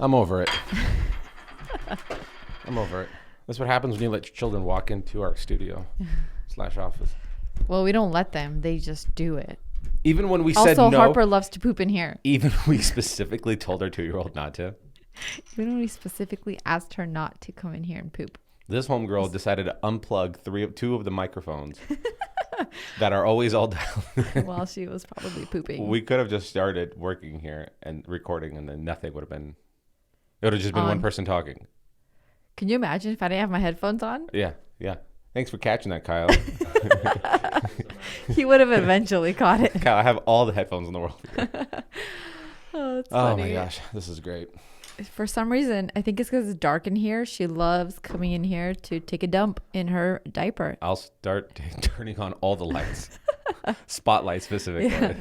I'm over it. I'm over it. That's what happens when you let your children walk into our studio / office. Well, we don't let them. They just do it. Even when we said Also, no. Harper loves to poop in here. Even we specifically told our 2-year-old not to. Even when we specifically asked her not to come in here and poop. This homegirl decided to unplug two of the microphones that are always all down. While she was probably pooping. We could have just started working here and recording, and then nothing would have been. It would have just been one person talking. Can you imagine if I didn't have my headphones on? Yeah. Thanks for catching that, Kyle. He would have eventually caught it. Kyle, I have all the headphones in the world. Oh, it's Oh funny. my gosh, this is great. For some reason, I think it's because it's dark in here. She loves coming in here to take a dump in her diaper. I'll start turning on all the lights, spotlight specifically. Yeah.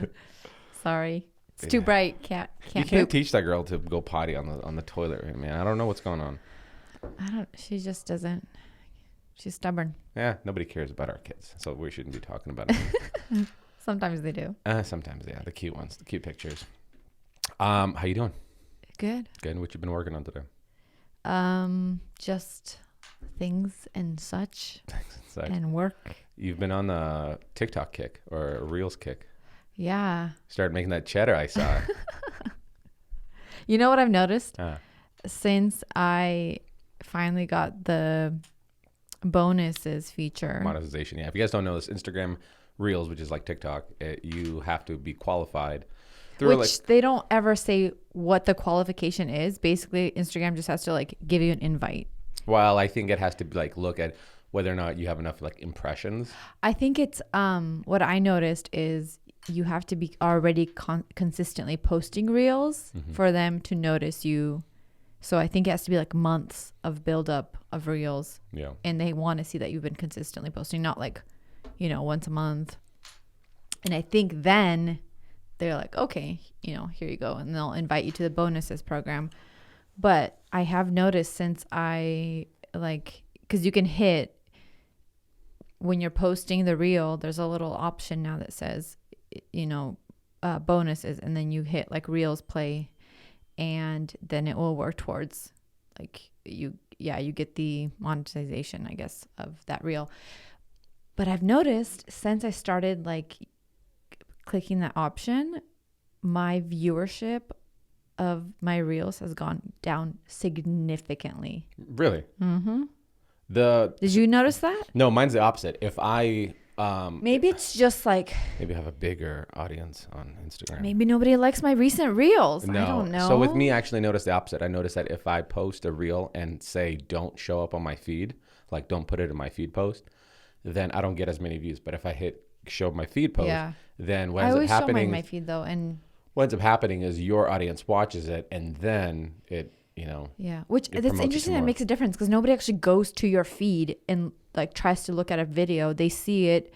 Sorry, it's too bright. Can't You can't poop. teach that girl to go potty on the toilet, man. I don't know what's going on. She just doesn't. She's stubborn. Yeah, nobody cares about our kids, so we shouldn't be talking about it. Sometimes they do. Sometimes, yeah, the cute ones, the cute pictures. How you doing? Good. Good. What you been working on today? Just things and such It's like, and work. you've been on a TikTok kick or a Reels kick. Yeah. Started making that cheddar I saw. You know what I've noticed? Uh, Since I finally got the bonuses feature. monetization. Yeah. If you guys don't know this, Instagram Reels, which is like TikTok, you have to be qualified through Which they don't ever say what the qualification is. Basically, Instagram just has to like give you an invite. Well, I think it has to be like look at whether or not you have enough like impressions. I think it's what I noticed is you have to be already consistently posting reels for them to notice you. So I think it has to be like months of buildup of reels. Yeah. And they want to see that you've been consistently posting, not like, once a month. And I think then they're like, okay, here you go. And they'll invite you to the bonuses program. But I have noticed since because you can hit when you're posting the reel, there's a little option now that says, bonuses. And then you hit like reels play. And then it will work towards like you get the monetization, I guess, of that reel. But I've noticed since I started like clicking that option, my viewership of my reels has gone down significantly. Really? Mm-hmm. Did you notice that? No, mine's the opposite. If I maybe it's just like maybe have a bigger audience on Instagram. maybe nobody likes my recent reels. No. I don't know. So with me, I actually noticed the opposite. I noticed that if I post a reel and say don't show up on my feed, like don't put it in my feed post, then I don't get as many views. But if I hit show my feed post, then what I ends up always show happening? my feed though, and what ends up happening is your audience watches it, and then it, which it that's promotes you interesting. That more. makes a difference because nobody actually goes to your feed and like tries to look at a video. They see it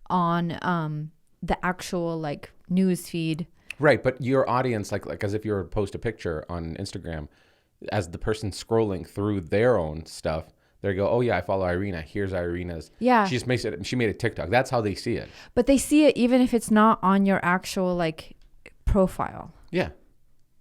on the actual like news feed. Right, but your audience, like as if you were to post a picture on Instagram, as the person scrolling through their own stuff, they go, "Oh yeah, I follow Irina. Here's Irina's." Yeah. She just makes it. She made a TikTok. That's how they see it. But they see it even if it's not on your actual like profile. Yeah,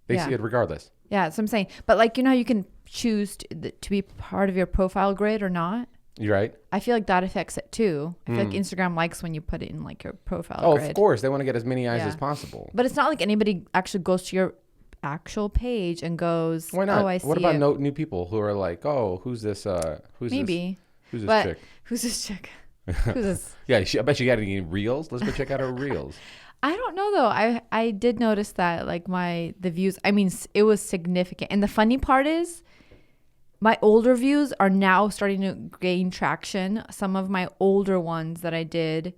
they see it regardless. Yeah, that's what I'm saying. But like how you can choose to be part of your profile grid or not. You're right. I feel like that affects it too. I feel like Instagram likes when you put it in like your profile grid. Of course, they want to get as many eyes as possible. But it's not like anybody actually goes to your actual page and goes, Why not? "Oh, I see What about it." new people who are like, "Oh, who's this? Who's Maybe. Who's this But chick?" who's this chick? Who's this? Yeah, I bet you got any reels. Let's go check out her reels. I don't know though. I did notice that like the views. I mean, it was significant. And the funny part is, my older views are now starting to gain traction. Some of my older ones that I did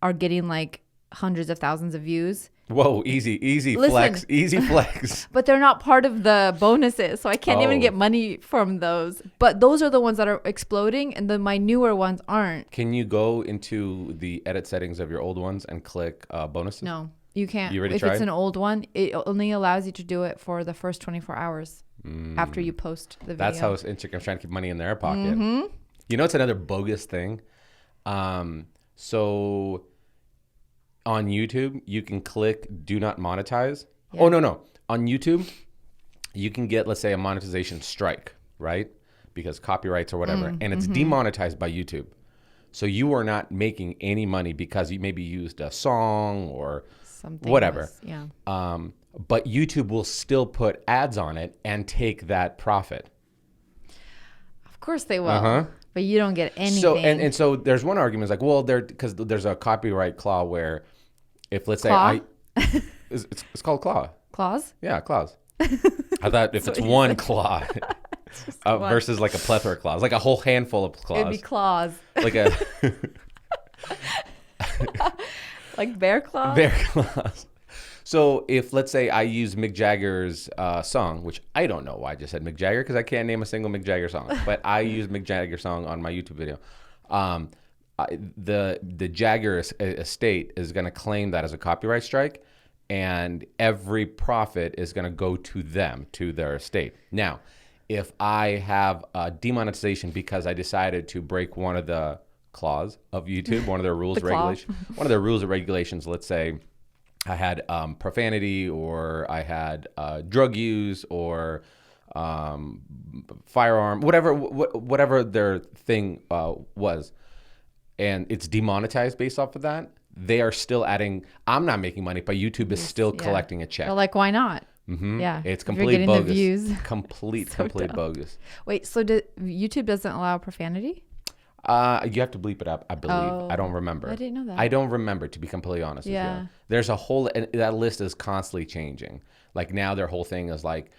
are getting like hundreds of thousands of views. Whoa, easy Listen. flex, easy flex. But they're not part of the bonuses, so I can't even get money from those. But those are the ones that are exploding, and then my newer ones aren't. Can you go into the edit settings of your old ones and click bonuses? No, you can't. You already if tried? it's an old one, it only allows you to do it for the first 24 hours after you post the video. That's how Instagram's trying to keep money in their pocket. You know, it's another bogus thing. So on YouTube, you can click do not monetize. Yeah. Oh, no. On YouTube, you can get, let's say, a monetization strike, right? Because copyrights or whatever, and it's demonetized by YouTube. So you are not making any money because you maybe used a song or something, whatever. But YouTube will still put ads on it and take that profit. Of course they will. But you don't get anything. So and so there's one argument is like, well, because there's a copyright claw where if, let's say, it's called claw. Claws? Yeah, claws. I thought if it's one claw versus like a plethora of claws, like a whole handful of claws. It'd be claws. Like a like bear claws? Bear claws. So if, let's say, I use Mick Jagger's song, which I don't know why I just said Mick Jagger because I can't name a single Mick Jagger song, but I use Mick Jagger song on my YouTube video. The Jagger estate is going to claim that as a copyright strike, and every profit is going to go to them, to their estate. Now, if I have a demonetization because I decided to break one of the clause of YouTube, one of their rules, one of their rules or regulations, let's say I had profanity, or I had drug use, or firearm, whatever their thing was, and it's demonetized based off of that, they are still adding. I'm not making money, but YouTube is still collecting a check. They're like, why not? Yeah, it's complete bogus. The views. Complete bogus. Wait, so YouTube doesn't allow profanity? You have to bleep it up, I believe. I don't remember. I didn't know that. I don't remember, to be completely honest with you. There's a whole, and that list is constantly changing. Like now their whole thing is like,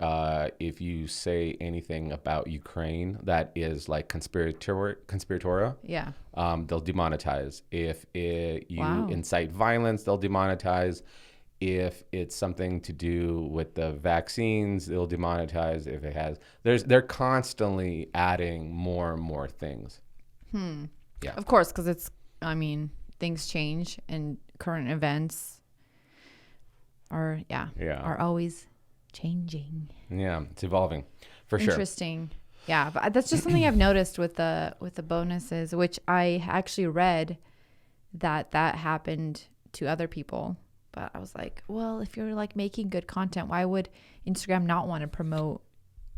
if you say anything about Ukraine that is like conspiratorial, they'll demonetize. If you incite violence, they'll demonetize. If it's something to do with the vaccines, they'll demonetize. If it has, they're constantly adding more and more things. Yeah, of course, because things change and current events are always changing. Yeah, it's evolving for sure. Interesting. Yeah, but that's just something I've noticed with the bonuses, which I actually read that happened to other people. But I was like, well, if you're like making good content, why would Instagram not want to promote,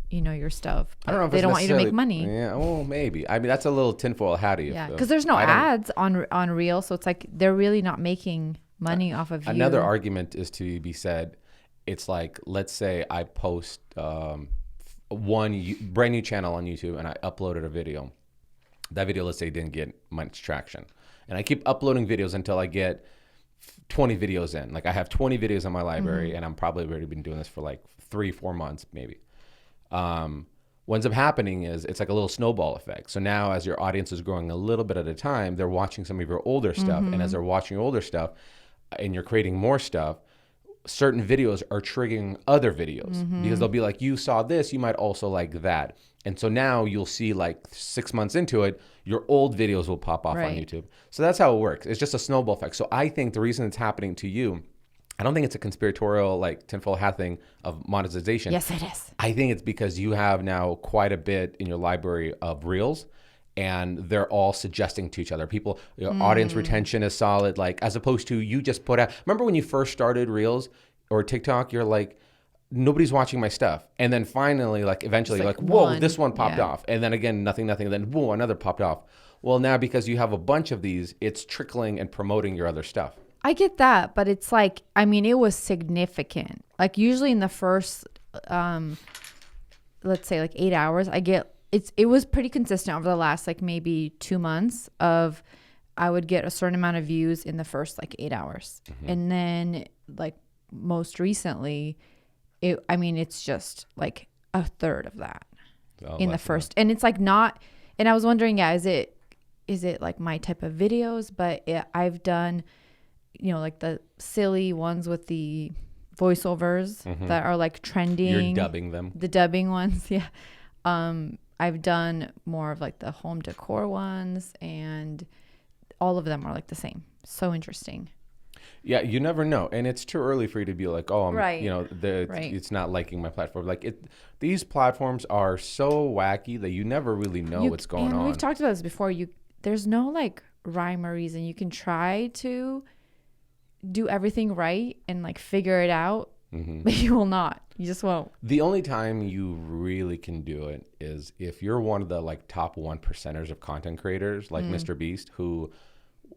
your stuff? I don't know if they don't want you to make money. Yeah, well, maybe. I mean, that's a little tinfoil hattie. Yeah, because there's no ads on Reel, so it's like they're really not making money off of you. Another argument is to be said. It's like, let's say I post one brand new channel on YouTube and I uploaded a video. That video, let's say, didn't get much traction, and I keep uploading videos until I get 20 videos in. Like I have 20 videos in my library, and I'm probably already been doing this for like 3-4 months maybe. What ends up happening is it's like a little snowball effect. So now as your audience is growing a little bit at a time, they're watching some of your older stuff, and as they're watching your older stuff and you're creating more stuff, certain videos are triggering other videos because they'll be like, you saw this, you might also like that. And so now you'll see like 6 months into it, your old videos will pop off on YouTube. So that's how it works. It's just a snowball effect. So I think the reason it's happening to you, I don't think it's a conspiratorial, like tinfoil hat thing of monetization. Yes, it is. I think it's because you have now quite a bit in your library of reels, and they're all suggesting to each other. People, audience retention is solid, like as opposed to you just put out. Remember when you first started reels or TikTok, you're like, nobody's watching my stuff. And then finally, like eventually, you're like, whoa, this one popped off. And then again, nothing. And then, whoa, another popped off. Well, now because you have a bunch of these, it's trickling and promoting your other stuff. I get that, but it's like, it was significant. Like usually in the first, let's say like 8 hours, it was pretty consistent over the last like maybe 2 months of I would get a certain amount of views in the first like 8 hours. And then like most recently, it's just like a third of that in the first. And it's like not, and I was wondering, is it like my type of videos? But I've done, like the silly ones with the voiceovers that are like trending. You're dubbing them. The dubbing ones. Yeah. I've done more of like the home decor ones, and all of them are like the same. So interesting. Yeah, you never know, and it's too early for you to be like, it's not liking my platform. Like these platforms are so wacky that you never really know what's going on. We've talked about this before. There's no like rhyme or reason. You can try to do everything right and like figure it out, but you will not. You just won't. The only time you really can do it is if you're one of the like top 1%ers of content creators, like Mr. Beast, who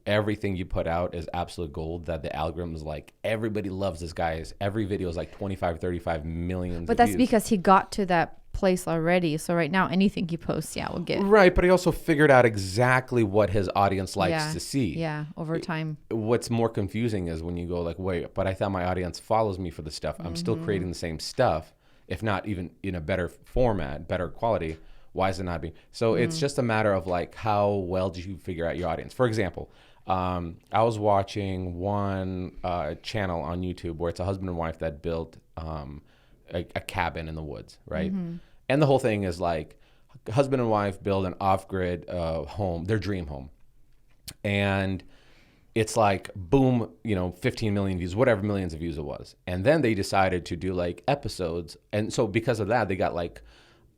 everything you put out is absolute gold, that the algorithm is like, everybody loves this guy. Every video is like 25, 35 million. But that's views. Because he got to that place already. So right now, anything he posts, will get. Right. But he also figured out exactly what his audience likes to see. Yeah. Over time. What's more confusing is when you go like, wait, but I thought my audience follows me for the stuff. I'm still creating the same stuff, if not even in a better format, better quality. Why is it not being? So it's just a matter of like, how well did you figure out your audience? For example, I was watching one channel on YouTube where it's a husband and wife that built a cabin in the woods, right? And the whole thing is like, husband and wife build an off-grid home, their dream home. And it's like, boom, 15 million views, whatever millions of views it was. And then they decided to do like episodes. And so because of that, they got like,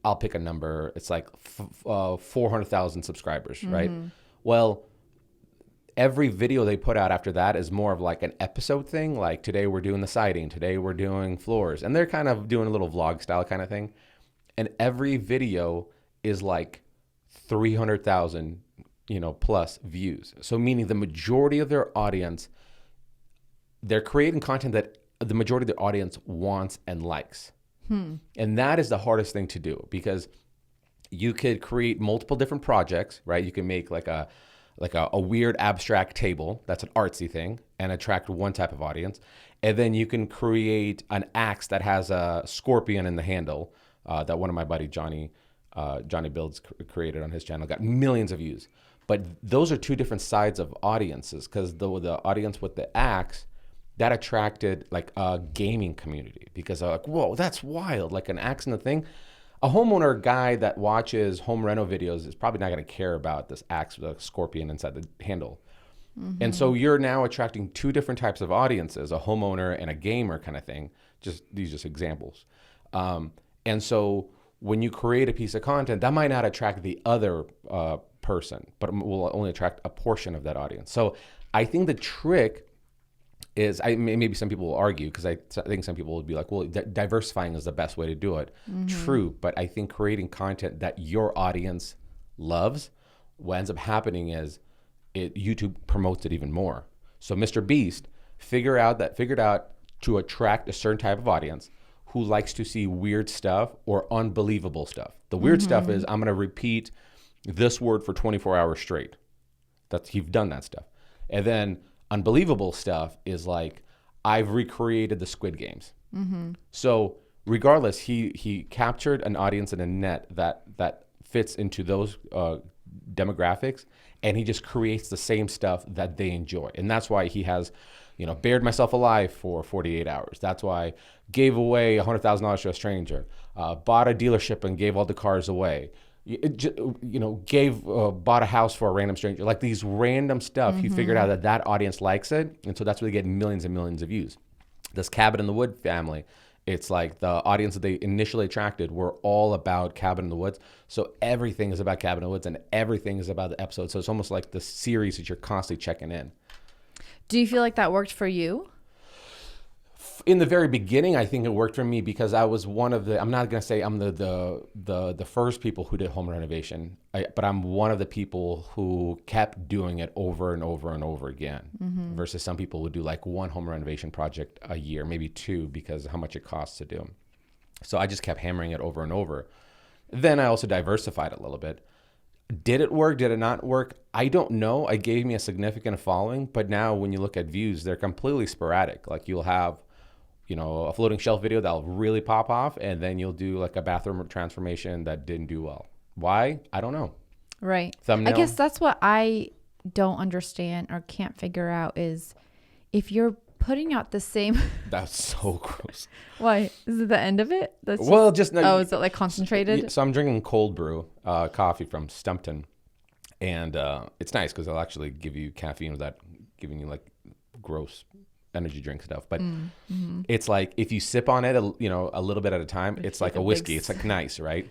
I'll pick a number. It's like 400,000 subscribers, right? Well, every video they put out after that is more of like an episode thing. Like today we're doing the siding, today we're doing floors. And they're kind of doing a little vlog style kind of thing. And every video is like 300,000, plus views. So meaning the majority of their audience, they're creating content that the majority of their audience wants and likes. And that is the hardest thing to do, because you could create multiple different projects, right? You can make like a weird abstract table that's an artsy thing and attract one type of audience. And then you can create an axe that has a scorpion in the handle that one of my buddy Johnny Builds created on his channel, got millions of views. But those are two different sides of audiences, because the audience with the axe, that attracted like a gaming community, because they're like, whoa, that's wild, like an axe in the thing. A homeowner guy that watches home reno videos is probably not going to care about this axe with a scorpion inside the handle. And so you're now attracting two different types of audiences, a homeowner and a gamer kind of thing. These are just examples. And so when you create a piece of content, that might not attract the other person, but will only attract a portion of that audience. So I think the trick is, maybe some people will argue, because I think some people would be like, well, diversifying is the best way to do it. True, but I think creating content that your audience loves, what ends up happening is YouTube promotes it even more. So Mr. Beast figured out to attract a certain type of audience who likes to see weird stuff or unbelievable stuff. The weird stuff is, I'm going to repeat this word for 24 hours straight. He's done that stuff. And then unbelievable stuff is like, I've recreated the Squid Games. So regardless, he captured an audience in a net that fits into those demographics, and he just creates the same stuff that they enjoy. And that's why he has, buried myself alive for 48 hours. That's why gave away $100,000 to a stranger, bought a dealership and gave all the cars away. Bought a house for a random stranger. Like these random stuff, he figured out that audience likes it. And so that's where they get millions and millions of views. This Cabin in the Wood family, it's like the audience that they initially attracted were all about Cabin in the Woods. So everything is about Cabin in the Woods and everything is about the episode. So it's almost like the series that you're constantly checking in. Do you feel like that worked for you? In the very beginning, I think it worked for me because I was one of the, I'm not going to say I'm the first people who did home renovation, but I'm one of the people who kept doing it over and over and over again, versus some people would do like one home renovation project a year, maybe two, because of how much it costs to do. So I just kept hammering it over and over. Then I also diversified a little bit. Did it work? Did it not work? I don't know. It gave me a significant following, but now when you look at views, they're completely sporadic. Like you'll have a floating shelf video that'll really pop off, and then you'll do like a bathroom transformation that didn't do well. Why? I don't know. Right. Thumbnail. I guess that's what I don't understand or can't figure out is if you're putting out the same. That's so gross. Why? Is it the end of it? That's is it like concentrated? So I'm drinking cold brew coffee from Stumpton, and it's nice because they'll actually give you caffeine without giving you like gross energy drink stuff, but it's like if you sip on it a little bit at a time, it's like a whiskey. It's like nice, right?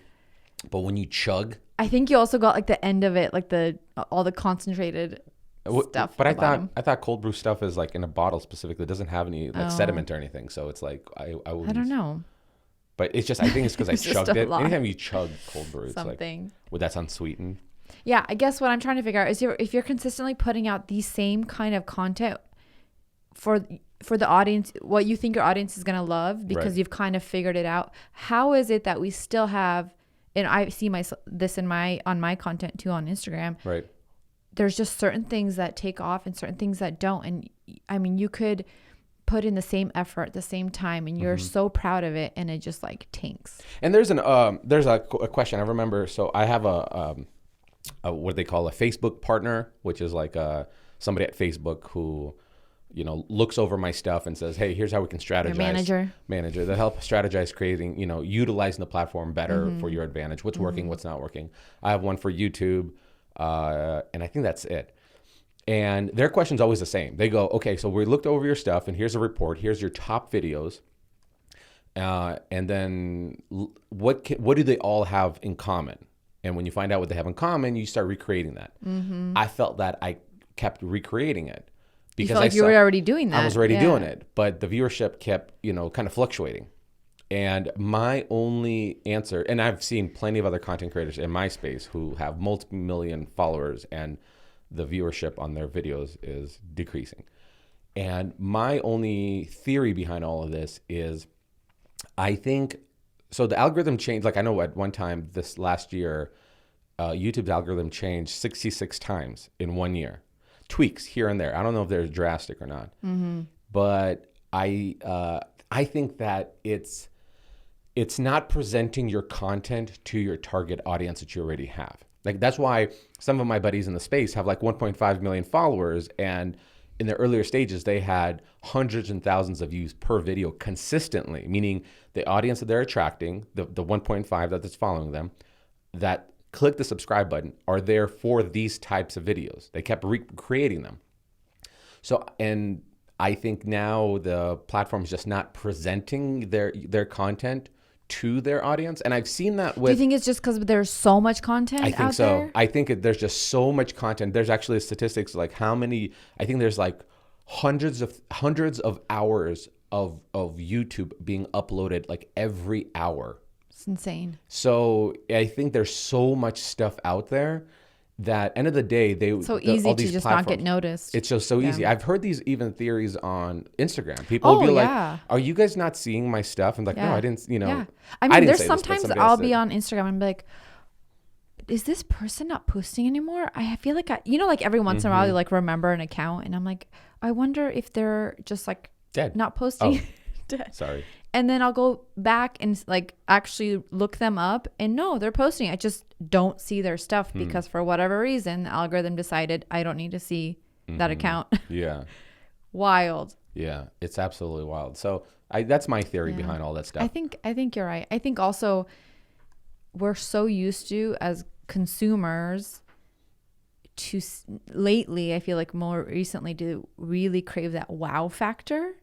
But when you chug, I think you also got like the end of it, like all the concentrated stuff. But I thought cold brew stuff is like in a bottle specifically. It doesn't have any like sediment or anything, so it's like I don't know. But it's just, I think it's because I chugged it. Lot. Anytime you chug cold brew, it's something. like, would that sound sweetened? Yeah, I guess what I'm trying to figure out is if you're consistently putting out the same kind of content for the audience, what you think your audience is going to love because you've kind of figured it out, how is it that we still have, and I see this on my content too on Instagram, right? There's just certain things that take off and certain things that don't. And I mean, you could put in the same effort at the same time and you're so proud of it and it just like tanks. And there's a question I remember. So I have a what they call a Facebook partner, which is like somebody at Facebook who, you know, looks over my stuff and says, hey, here's how we can strategize. Your manager that help strategize creating, you know, utilizing the platform better for your advantage. What's working, what's not working. I have one for YouTube, and I think that's it. And their question's always the same. They go, okay, so we looked over your stuff and here's a report. Here's your top videos. And then what do they all have in common? And when you find out what they have in common, you start recreating that. I felt that I kept recreating it. Because you felt like you were already doing that. I was already doing it. But the viewership kept, you know, kind of fluctuating. And my only answer, and I've seen plenty of other content creators in my space who have multi-million followers and the viewership on their videos is decreasing. And my only theory behind all of this is I think, so the algorithm changed, like I know at one time this last year, YouTube's algorithm changed 66 times in 1 year. Tweaks here and there. I don't know if they're drastic or not, but I think that it's not presenting your content to your target audience that you already have. Like that's why some of my buddies in the space have like 1.5 million followers, and in the earlier stages they had hundreds and thousands of views per video consistently, meaning the audience that they're attracting, the 1.5 that's following them, that click the subscribe button, are there for these types of videos. They kept recreating them. So, and I think now the platform is just not presenting their content to their audience. And I've seen that with... Do you think it's just because there's so much content out there? I think so. I think there's just so much content. There's actually statistics like how many... I think there's like hundreds of hours of YouTube being uploaded like every hour. It's insane. So I think there's so much stuff out there that end of the day, easy to just not get noticed. It's just so easy. I've heard these even theories on Instagram. People will be like, are you guys not seeing my stuff? I'm like, no, I didn't, you know. Yeah. I mean, there's sometimes I'll be on Instagram and be like, is this person not posting anymore? I feel like, like every once in a while you like remember an account and I'm like, I wonder if they're just like dead, not posting. Oh. Dead. Sorry. And then I'll go back and like actually look them up and no, they're posting. I just don't see their stuff because for whatever reason, the algorithm decided I don't need to see that account. Yeah. Wild. Yeah. It's absolutely wild. So that's my theory behind all that stuff. I think you're right. I think also we're so used to as consumers to lately, I feel like more recently to really crave that wow factor.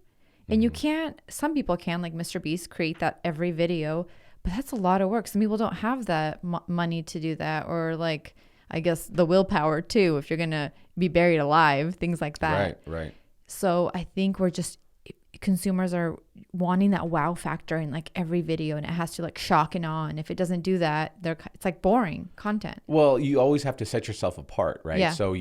And you can't, some people can, like Mr. Beast, create that every video, but that's a lot of work. Some people don't have that money to do that, or like, I guess the willpower too, if you're going to be buried alive, things like that. Right. So I think consumers are wanting that wow factor in like every video, and it has to like shock and awe. And if it doesn't do that, it's like boring content. Well, you always have to set yourself apart, right? Yeah. So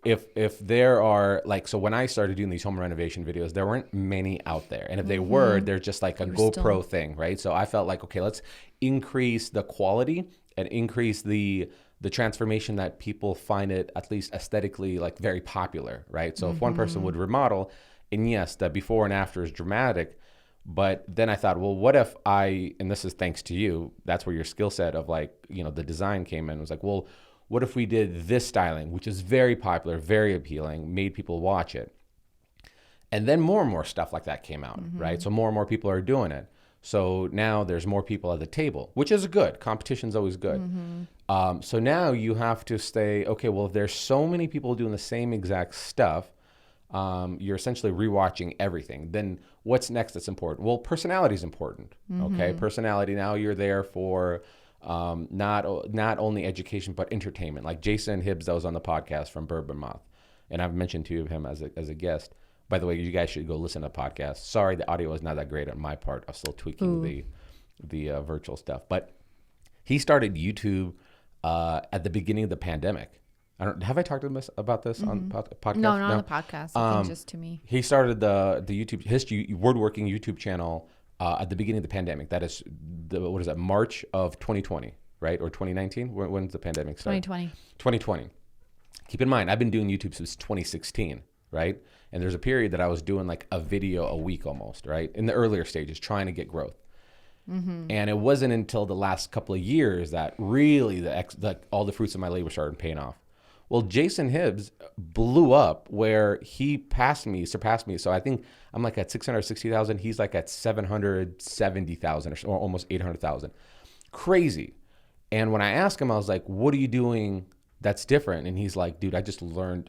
if there are like, so when I started doing these home renovation videos, there weren't many out there. And if they were, they're just like a GoPro thing, right? So I felt like, okay, let's increase the quality and increase the transformation that people find it at least aesthetically like very popular, right? So if one person would remodel, and yes, the before and after is dramatic, but then I thought, well, what if and this is thanks to you, that's where your skill set of like, you know, the design came in. It was like, well, what if we did this styling, which is very popular, very appealing, made people watch it? And then more and more stuff like that came out, right? So more and more people are doing it. So now there's more people at the table, which is good. Competition's always good. So now you have to stay, okay, well, if there's so many people doing the same exact stuff, you're essentially rewatching everything. Then what's next that's important? Well, personality is important, okay? Personality, now you're there for... not only education, but entertainment. Like Jason Hibbs that was on the podcast from Bourbon Moth. And I've mentioned to him as a guest. By the way, you guys should go listen to the podcast. Sorry, the audio is not that great on my part. I'm still tweaking virtual stuff. But he started YouTube at the beginning of the pandemic. Have I talked to him about this on podcast? No, not on the podcast. I think just to me. He started the YouTube woodworking YouTube channel at the beginning of the pandemic. That is March of 2020, right? Or 2019? When's the pandemic start? 2020. 2020. Keep in mind, I've been doing YouTube since 2016, right? And there's a period that I was doing like a video a week almost, right? In the earlier stages, trying to get growth. And it wasn't until the last couple of years that really all the fruits of my labor started paying off. Well, Jason Hibbs blew up where he surpassed me. So I think I'm like at 660,000. He's like at 770,000 or almost 800,000. Crazy. And when I asked him, I was like, what are you doing that's different? And he's like, dude, I just learned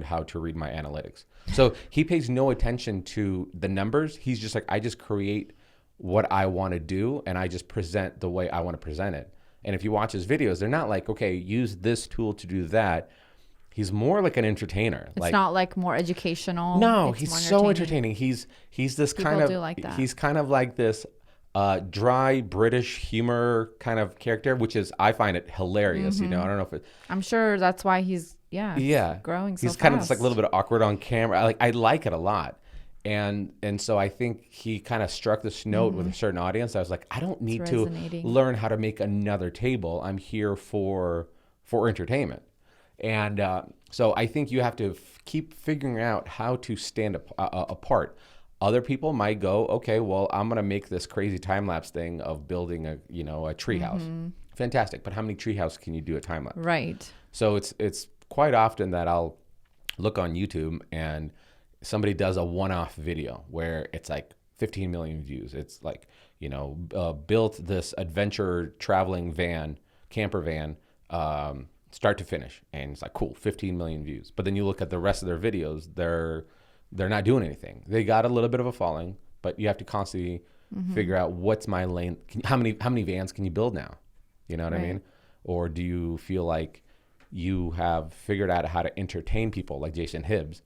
how to read my analytics. So he pays no attention to the numbers. He's just like, I just create what I want to do and I just present the way I want to present it. And if you watch his videos, they're not like, okay, use this tool to do that. He's more like an entertainer. It's not like more educational. No, he's so entertaining. He's this People kind of do like that. He's kind of like this dry British humor kind of character, which is, I find it hilarious. You know, I don't know if it. I'm sure that's why he's growing so He's kind of fast. just like a little bit awkward on camera. I like it a lot. And so I think he kind of struck this note with a certain audience. I was like, I don't need to learn how to make another table. I'm here for entertainment. And so I think you have to keep figuring out how to stand apart. Other people might go, okay, well, I'm going to make this crazy time-lapse thing of building a treehouse. Fantastic. But how many treehouse can you do a time-lapse? Right. So it's quite often that I'll look on YouTube and somebody does a one-off video where it's like 15 million views. It's like, built this adventure traveling camper van, start to finish. And it's like, cool, 15 million views. But then you look at the rest of their videos, they're not doing anything. They got a little bit of a following, but you have to constantly figure out what's my lane. How many vans can you build now? You know what I mean? Or do you feel like you have figured out how to entertain people like Jason Hibbs,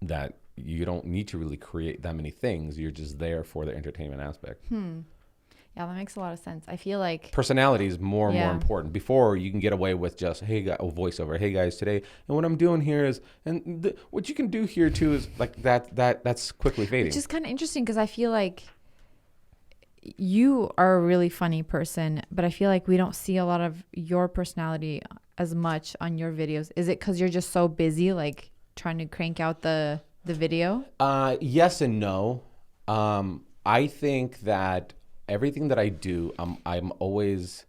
that you don't need to really create that many things. You're just there for the entertainment aspect. Yeah, that makes a lot of sense. I feel like personality is more and more important. Before, you can get away with just, voiceover. Hey guys, today, and what I'm doing here is, what you can do here too is like that's quickly fading. Which is kind of interesting because I feel like you are a really funny person, but I feel like we don't see a lot of your personality as much on your videos. Is it because you're just so busy, like trying to crank out the video? Yes and no. I think that everything that I do, I'm always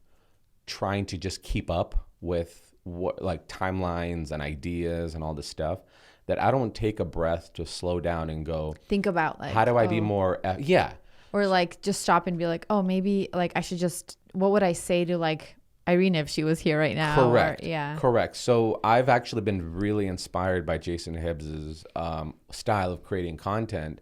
trying to just keep up with what, like, timelines and ideas and all this stuff, that I don't take a breath to slow down and go think about, like, how do I be more or like just stop and be like, oh, maybe like I should just, what would I say to like Irene if she was here right now? Correct. Correct. So I've actually been really inspired by Jason Hibbs's style of creating content,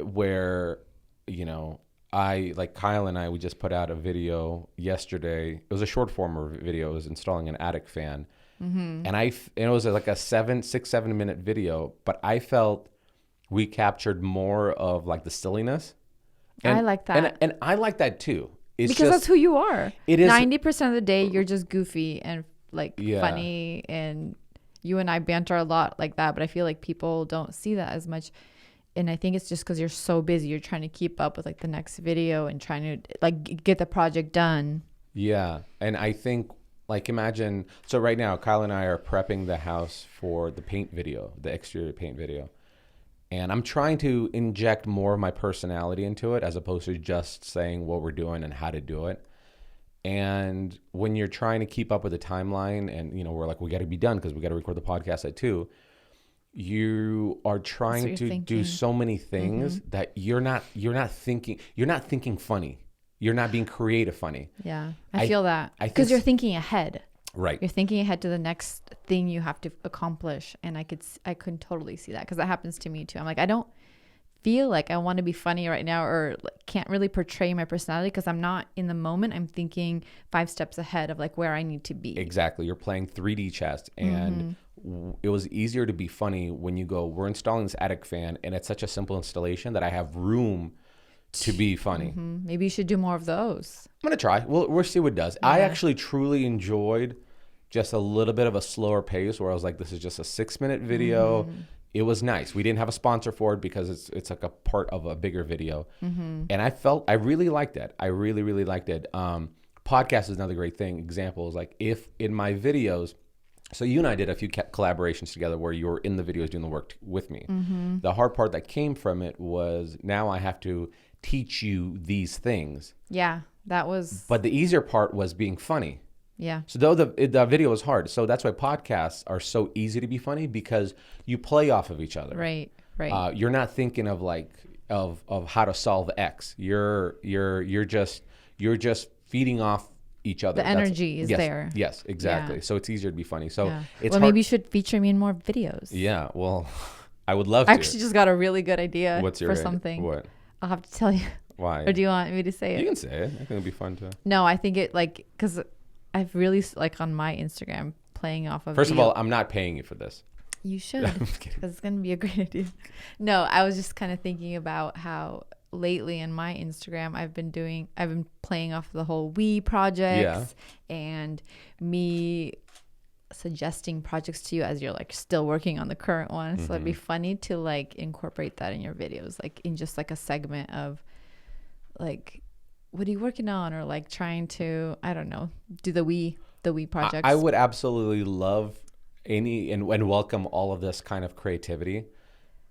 where, like Kyle and I, we just put out a video yesterday. It was a short form video. It was installing an attic fan. And it was like a 6-7 minute video, but I felt we captured more of like the silliness. And, I like that. And I like that too. Because that's who you are. It is 90% of the day you're just goofy and like funny, and you and I banter a lot like that, but I feel like people don't see that as much. And I think it's just because you're so busy. You're trying to keep up with like the next video and trying to like get the project done. Yeah. And I think, like, imagine, so right now Kyle and I are prepping the house for the paint video, the exterior paint video. And I'm trying to inject more of my personality into it, as opposed to just saying what we're doing and how to do it. And when you're trying to keep up with the timeline, and we're like, we got to be done because we got to record the podcast at 2. You are trying to do so many things that you're not thinking funny. You're not being creative funny. Yeah, I feel that because you're thinking ahead. Right. You're thinking ahead to the next thing you have to accomplish. And I could totally see that, because that happens to me too. I'm like, I don't feel like I want to be funny right now, or can't really portray my personality because I'm not in the moment. I'm thinking 5 steps ahead of like where I need to be. Exactly. You're playing 3D chess, and it was easier to be funny when you go, we're installing this attic fan and it's such a simple installation that I have room to be funny. Mm-hmm. Maybe you should do more of those. I'm going to try. We'll see what it does. Yeah. I actually truly enjoyed just a little bit of a slower pace where I was like, this is just a 6-minute video. Mm-hmm. It was nice. We didn't have a sponsor for it because it's like a part of a bigger video. Mm-hmm. And I really liked that. I really, really liked it. Podcast is another great thing. Example is like if in my videos, so you and I did a few collaborations together where you were in the videos doing the work with me. Mm-hmm. The hard part that came from it was now I have to teach you these things. Yeah, that was. But the easier part was being funny. Yeah. So though the video was hard, so that's why podcasts are so easy to be funny because you play off of each other. Right. You're not thinking of like of how to solve X. You're just feeding off each other. The energy is there. Yes, exactly. Yeah. So it's easier to be funny. So it's well, maybe you should feature me in more videos. Yeah. Well, I would love to. I actually just got a really good idea for something. What? I'll have to tell you. Why? Or do you want me to say it? You can say it. I think it'd be fun to. No, I think it like because I've really like on my Instagram playing off of. First of all, I'm not paying you for this. You should, because it's gonna be a great idea. No, I was just kind of thinking about how lately in my Instagram I've been playing off the whole We projects and me suggesting projects to you as you're like still working on the current one. So it'd be funny to like incorporate that in your videos, like in just like a segment of like, what are you working on? Or like trying to, I don't know, do the We projects. I would absolutely love and welcome all of this kind of creativity.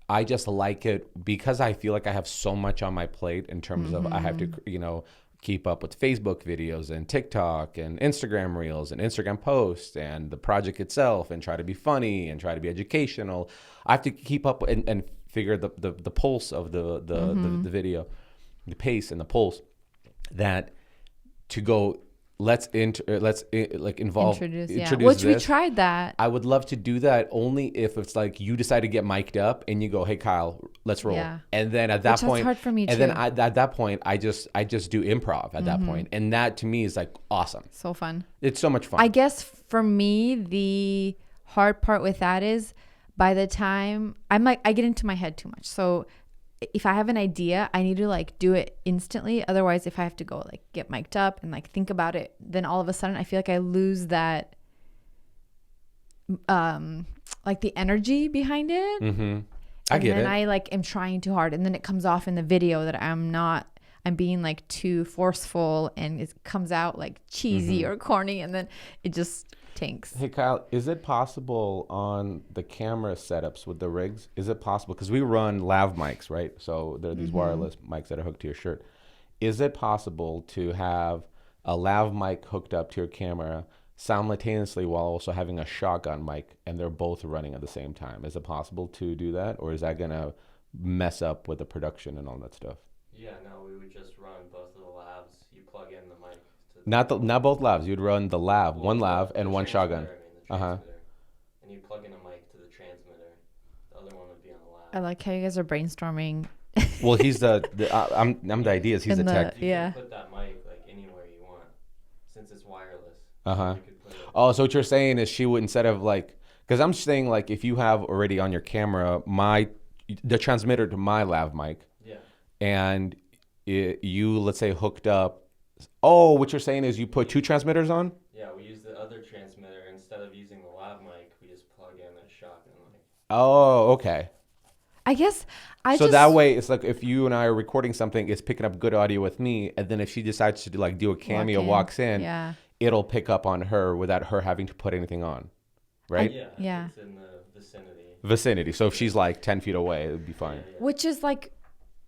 I just like it because I feel like I have so much on my plate in terms of I have to, keep up with Facebook videos and TikTok and Instagram reels and Instagram posts and the project itself and try to be funny and try to be educational. I have to keep up and figure the pulse of the video, the pace and the pulse that to go. Let's involve introduce which this. We tried that. I would love to do that only if it's like you decide to get mic'd up and you go, hey Kyle, let's roll. Yeah. And then at that point, hard for me and too. then at that point, I just do improv at that point, and that to me is like awesome. So fun. It's so much fun. I guess for me, the hard part with that is by the time I get into my head too much. So if I have an idea, I need to like do it instantly. Otherwise, if I have to go like get mic'd up and like think about it, then all of a sudden I feel like I lose that, like the energy behind it. Mm-hmm. I get it. And then I like am trying too hard, and then it comes off in the video that I'm being like too forceful, and it comes out like cheesy or corny, and then it just tanks. Hey Kyle, is it possible on the camera setups with the rigs? Is it possible? Because we run lav mics, right? So there are these wireless mics that are hooked to your shirt. Is it possible to have a lav mic hooked up to your camera simultaneously while also having a shotgun mic and they're both running at the same time? Is it possible to do that? Or is that going to mess up with the production and all that stuff? Yeah, no, we would just run both of the lavs. You plug in the mic. Not both lavs. You'd run the lav, one lav and one shotgun. And you plug in a mic to the transmitter. The other one would be on the lav. I like how you guys are brainstorming. Well, he's I'm the ideas. He's the tech. You can put that mic like anywhere you want, since it's wireless. Oh, so what you're saying is she would, instead of like, because I'm saying like if you have already on your camera the transmitter to my lav mic. Yeah. And you let's say hooked up. Oh, what you're saying is you put two transmitters on? Yeah, we use the other transmitter. Instead of using the lav mic, we just plug in a shotgun mic. Oh, okay. I guess so that way it's like if you and I are recording something, it's picking up good audio with me, and then if she decides to do a cameo, walks in, it'll pick up on her without her having to put anything on, right? Yeah. It's in the vicinity. So if she's like 10 feet away, it would be fine. Yeah. Which is like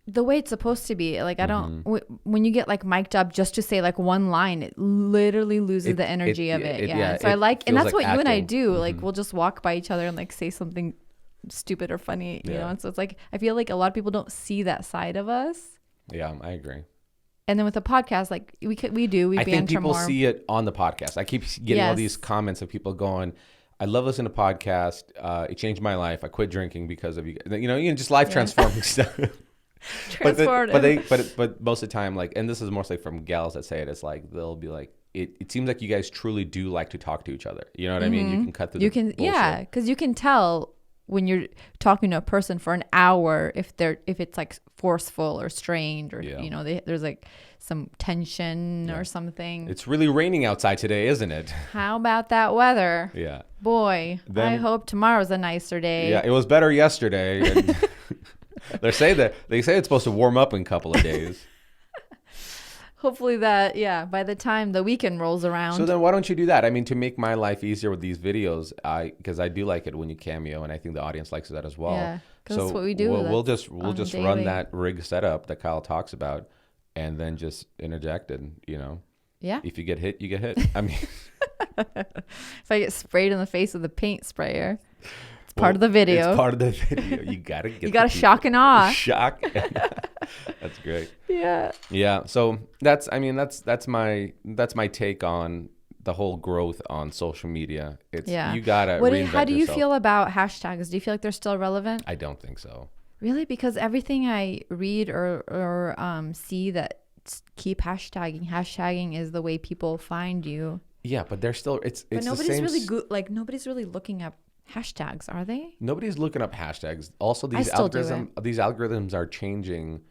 the way it's supposed to be. Like I don't when you get like mic'd up just to say like one line, it literally loses the energy of it. So I like, and that's what acting. You and I do. Like we'll just walk by each other and like say something stupid or funny, you know. And so it's like I feel like a lot of people don't see that side of us. Yeah, I agree. And then with the podcast, like we I think people more. See it on the podcast. I keep getting all these comments of people going, I love listening to podcasts. It changed my life. I quit drinking because of you. You know, just life transforming stuff. But most of the time, like, and this is mostly from gals that say it, it's like they'll be like, it seems like you guys truly do like to talk to each other. You know what I mean? You can cut through. Bullshit. Yeah, because you can tell when you're talking to a person for an hour, if it's like forceful or strained or, there's like some tension or something. It's really raining outside today, isn't it? How about that weather? Yeah. Boy, I hope tomorrow's a nicer day. Yeah, it was better yesterday. And they say it's supposed to warm up in a couple of days. Hopefully that, by the time the weekend rolls around. So then why don't you do that? I mean, to make my life easier with these videos, because I do like it when you cameo, and I think the audience likes that as well. Yeah, because that's what we do. We'll just run that rig setup that Kyle talks about, and then just interject and, Yeah. If you get hit, you get hit. I mean, if I get sprayed in the face with a paint sprayer, it's part of the video. It's part of the video. You gotta get. You gotta shock and awe. Shock. That's great. Yeah. Yeah. So that's my take on the whole growth on social media. It's you gotta. How do you feel about hashtags? Do you feel like they're still relevant? I don't think so. Really? Because everything I read or see that keep hashtagging is the way people find you. Yeah, but they're still but nobody's really good. Like nobody's really looking up hashtags, are they? Nobody's looking up hashtags. Also, these algorithms are changing.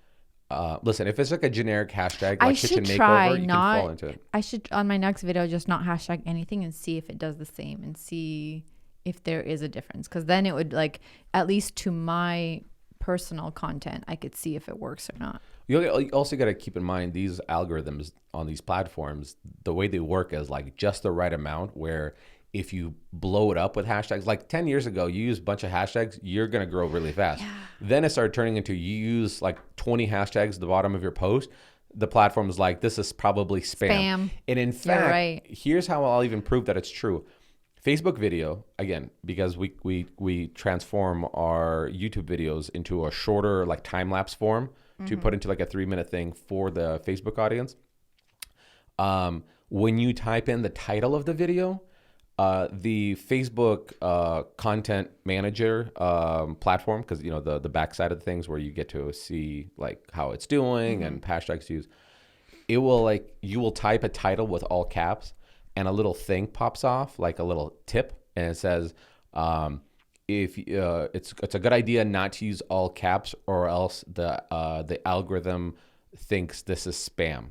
Listen, if it's like a generic hashtag like kitchen makeover, you can fall into it. I should on my next video just not hashtag anything and see if it does the same and see if there is a difference, because then it would, like, at least to my personal content, I could see if it works or not. You also got to keep in mind these algorithms on these platforms, the way they work is like just the right amount where if you blow it up with hashtags, like 10 years ago, you use a bunch of hashtags, you're going to grow really fast. Yeah. Then it started turning into you use like 20 hashtags at the bottom of your post. The platform is like, this is probably spam. And in fact, here's how I'll even prove that it's true. Facebook video, again, because we transform our YouTube videos into a shorter like time-lapse form to put into like a 3-minute thing for the Facebook audience. When you type in the title of the video, the Facebook content manager platform, because the backside of the things where you get to see like how it's doing and hashtags used, it will you will type a title with all caps and a little thing pops off, like a little tip, and it says if it's a good idea not to use all caps or else the algorithm thinks this is spam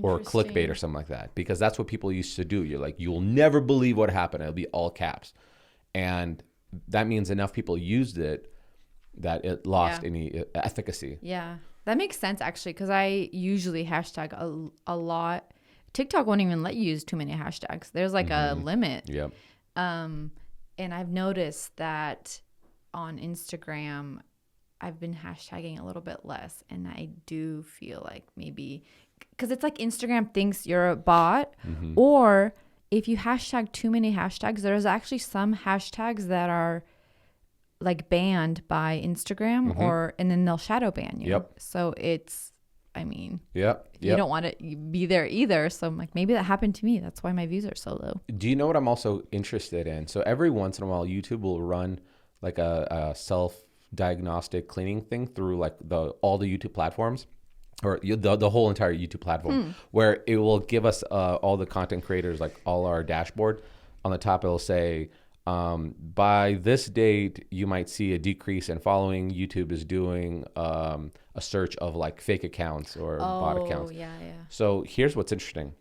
or clickbait or something like that, because that's what people used to do. You're like, you'll never believe what happened. It'll be all caps. And that means enough people used it that it lost any efficacy. Yeah, that makes sense actually, because I usually hashtag a lot. TikTok won't even let you use too many hashtags. There's like a limit. Yep. And I've noticed that on Instagram, I've been hashtagging a little bit less. And I do feel like maybe, because it's like Instagram thinks you're a bot, or if you hashtag too many hashtags, there's actually some hashtags that are like banned by Instagram and then they'll shadow ban you. Yep. So it's, I mean, you don't want to be there either. So I'm like, maybe that happened to me. That's why my views are so low. Do you know what I'm also interested in? So every once in a while, YouTube will run like a self-diagnostic cleaning thing through like all the YouTube platforms, or the whole entire YouTube platform, where it will give us all the content creators, like all our dashboard. On the top, it'll say, by this date, you might see a decrease in following. YouTube is doing a search of like fake accounts or bot accounts. Yeah. So here's what's interesting.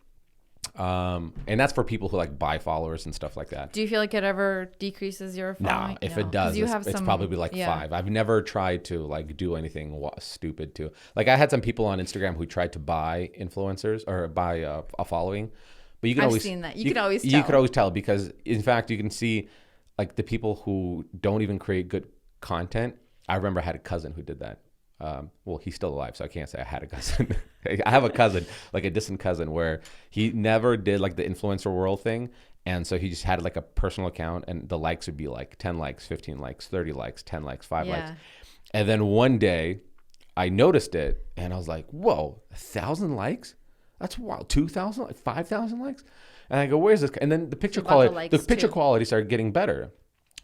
And that's for people who like buy followers and stuff like that. Do you feel like it ever decreases your following? No, if it does, it's probably like 5. I've never tried to like do anything stupid to. Like I had some people on Instagram who tried to buy influencers or buy a following. But you can always seen that. You could always tell. You could always tell, because in fact you can see like the people who don't even create good content. I remember I had a cousin who did that. Well, he's still alive, so I can't say I had a cousin. I have a cousin, like a distant cousin, where he never did like the influencer world thing. And so he just had like a personal account, and the likes would be like 10 likes, 15 likes, 30 likes, 10 likes, 5 likes. And then one day I noticed it and I was like, whoa, 1,000 likes? That's wild. 2,000, like 5,000 likes? And I go, where's this? And then the picture quality started getting better.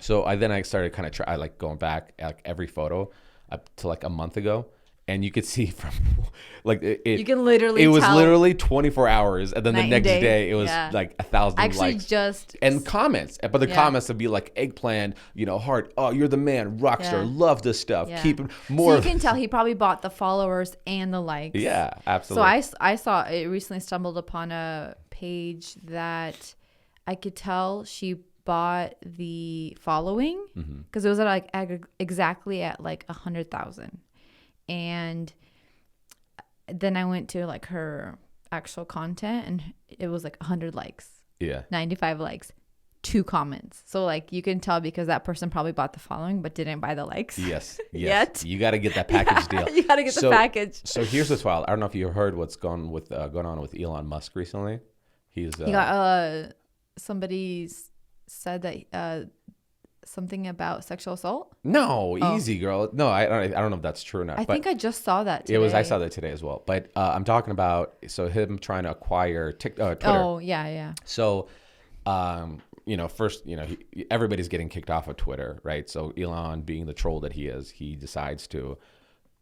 So I started kind of going back like every photo up to like a month ago. and you could see from like you can literally it was tell literally 24 hours, and then the night and next day. day it was Yeah. like 1,000 actually likes just and comments. But the Yeah. comments would be like eggplant, heart. Oh, you're the man, rock star. Yeah. Love this stuff. Yeah. Keep it so more. you of can tell he probably bought the followers and the likes. Yeah, So absolutely. I saw it recently stumbled upon a page that I could tell she bought the following because it was at like exactly at like 100,000, and then I went to like her actual content and it was like 100 likes, Yeah. 95 likes, 2 comments. So like you can tell because that person probably bought the following but didn't buy the likes. Yes. Yet. You got to get that package deal. You gotta get the package. So here's what's wild. I don't know if you heard what's going on with Elon Musk recently. He got somebody said that something about sexual assault. No, easy girl. No, I don't know if that's true or not. I think I just saw that today. It was. I saw that today as well. But I'm talking about him trying to acquire Twitter. Oh yeah. So, first, everybody's getting kicked off of Twitter, right? So Elon, being the troll that he is, he decides to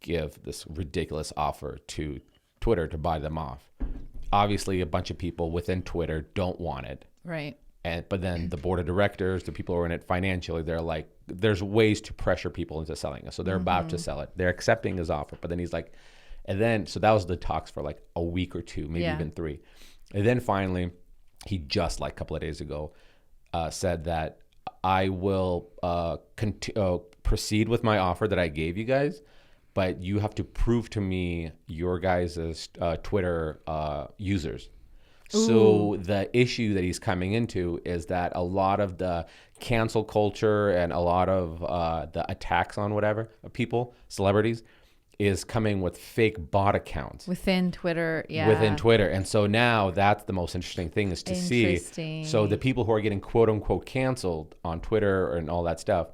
give this ridiculous offer to Twitter to buy them off. Obviously, a bunch of people within Twitter don't want it. Right. But then the board of directors, the people who are in it financially, they're like, there's ways to pressure people into selling it. So they're about to sell it. They're accepting his offer. But then he's like, so that was the talks for like a week or 2, maybe even 3. And then finally, he just like a couple of days ago said that I will proceed with my offer that I gave you guys, but you have to prove to me your guys' Twitter users. So the issue that he's coming into is that a lot of the cancel culture and a lot of the attacks on people, celebrities, is coming with fake bot accounts. Within Twitter, yeah. Within Twitter. And so now that's the most interesting thing is to see. So the people who are getting quote unquote canceled on Twitter and all that stuff,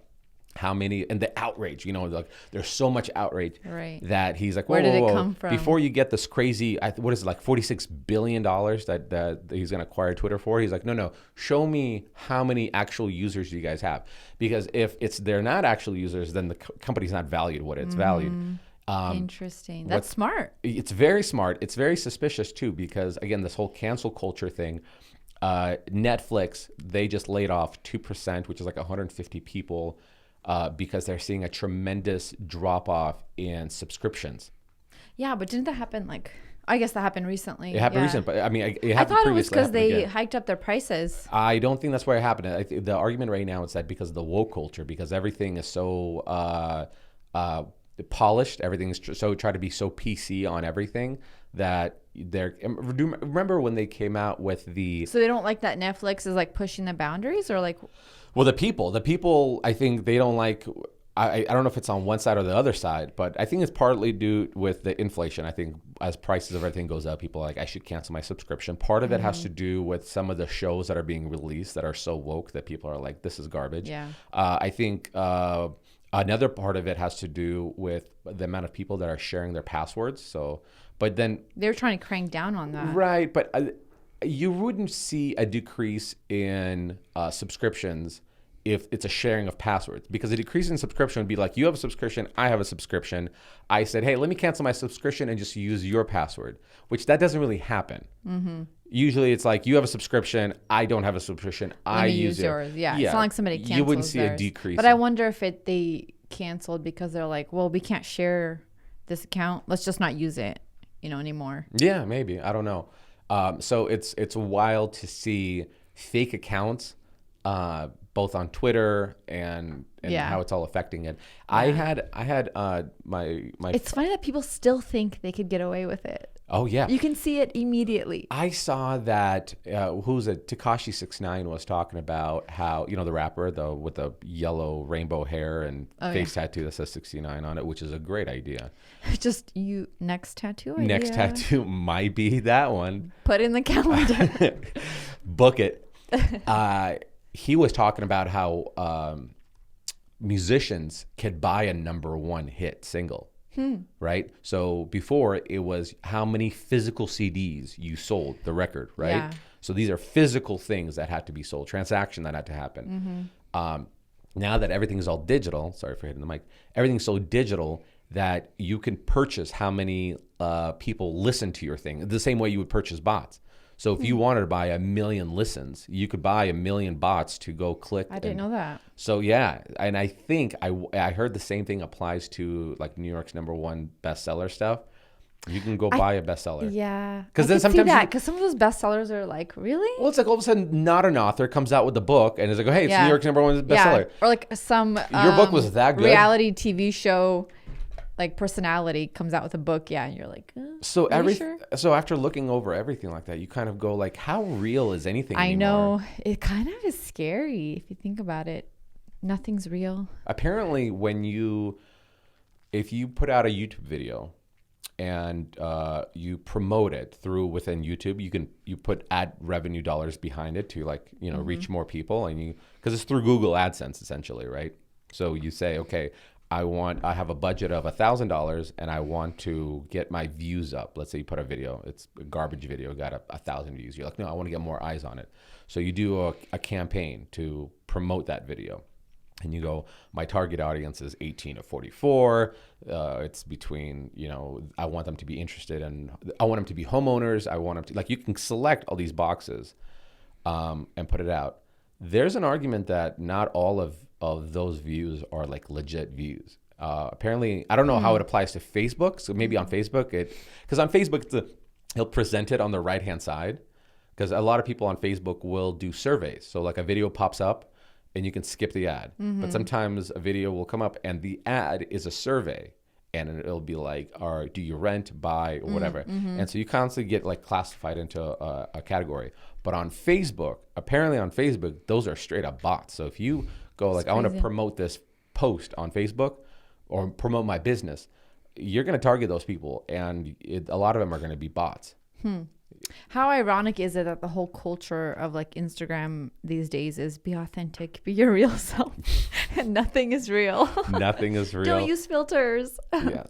how many, and the outrage, like there's so much outrage that he's like, where did it come from? Before you get this crazy, what is it, like $46 billion that he's going to acquire Twitter for? He's like, no, show me how many actual users you guys have. Because if they're not actual users, then the company's not valued what it's valued. Interesting. That's smart. It's very smart. It's very suspicious too, because again, this whole cancel culture thing, Netflix, they just laid off 2%, which is like 150 people, because they're seeing a tremendous drop off in subscriptions. Yeah, but didn't that happen I guess that happened recently. It happened recently, but I mean, it happened previously. I thought it was because they hiked up their prices. I don't think that's where it happened. The argument right now is that because of the woke culture, because everything is so polished, everything is so try to be so PC on everything that remember when they came out with so they don't like that Netflix is like pushing the boundaries or like. Well, the people, I think they don't like. I don't know if it's on one side or the other side, but I think it's partly due with the inflation. I think as prices of everything goes up, people are like, I should cancel my subscription. Part of it has to do with some of the shows that are being released that are so woke that people are like, this is garbage. Yeah. I think another part of it has to do with the amount of people that are sharing their passwords. So, but then they're trying to crank down on that. Right, but you wouldn't see a decrease in subscriptions if it's a sharing of passwords, because a decrease in subscription would be like, you have a subscription, I have a subscription. I said, hey, let me cancel my subscription and just use your password, which that doesn't really happen. Usually it's like, you have a subscription, I don't have a subscription, I use yours. Yeah, it's not like somebody cancels you wouldn't see theirs. a decrease. But I wonder if they canceled because they're like, well, we can't share this account. Let's just not use it, anymore. Yeah, maybe. I don't know. So it's wild to see fake accounts, both on Twitter and how it's all affecting it. Yeah. I had my. It's funny that people still think they could get away with it. Oh yeah, you can see it immediately. I saw that. Who's it? Tekashi 6ix9ine was talking about how the rapper with the yellow rainbow hair and face tattoo that says 69 on it, which is a great idea. Just next tattoo idea. Next tattoo might be that one. Put in the calendar. Book it. He was talking about how musicians could buy a #1 hit single, right? So before it was how many physical CDs you sold the record, right? Yeah. So these are physical things that had to be sold, transaction that had to happen. Now that everything's all digital, sorry for hitting the mic, everything's so digital that you can purchase how many people listen to your thing the same way you would purchase bots. So if you wanted to buy 1 million listens, you could buy 1 million bots to go click. I didn't know that. So yeah, and I think I heard the same thing applies to like New York's #1 bestseller stuff. You can go buy a bestseller. Yeah. Because then sometimes because some of those bestsellers are like, really? Well, it's like all of a sudden not an author comes out with a book and is like, oh, hey, it's New York's #1 bestseller. Yeah. Or like some your book was that good. Reality TV show like personality comes out with a book, and you're like, so sure? So after looking over everything like that, you kind of go like, how real is anything anymore? I know. It kind of is scary if you think about it. Nothing's real. Apparently, if you put out a YouTube video and you promote it within YouTube, you put ad revenue dollars behind it to like, reach more people, and because it's through Google AdSense essentially, right? So you say, okay, I have a budget of $1,000 and I want to get my views up. Let's say you put a video, it's a garbage video, got 1,000 views. You're like, no, I want to get more eyes on it. So you do a campaign to promote that video. And you go, my target audience is 18 to 44. It's between, I want them to be interested in, I want them to be homeowners. I want them to, like, you can select all these boxes and put it out. There's an argument that not all of those views are like legit views. Apparently, I don't know how it applies to Facebook. So maybe on Facebook, because on Facebook, he'll present it on the right-hand side. Because a lot of people on Facebook will do surveys. So like a video pops up and you can skip the ad. But sometimes a video will come up and the ad is a survey. And it'll be like, do you rent, buy, or whatever. And so you constantly get like classified into a category. But on Facebook, apparently on Facebook, those are straight up bots. So if you go like, I want to promote this post on Facebook or promote my business, you're going to target those people. And a lot of them are going to be bots. How ironic is it that the whole culture of like Instagram these days is be authentic, be your real self, and nothing is real. Nothing is real. Don't use filters.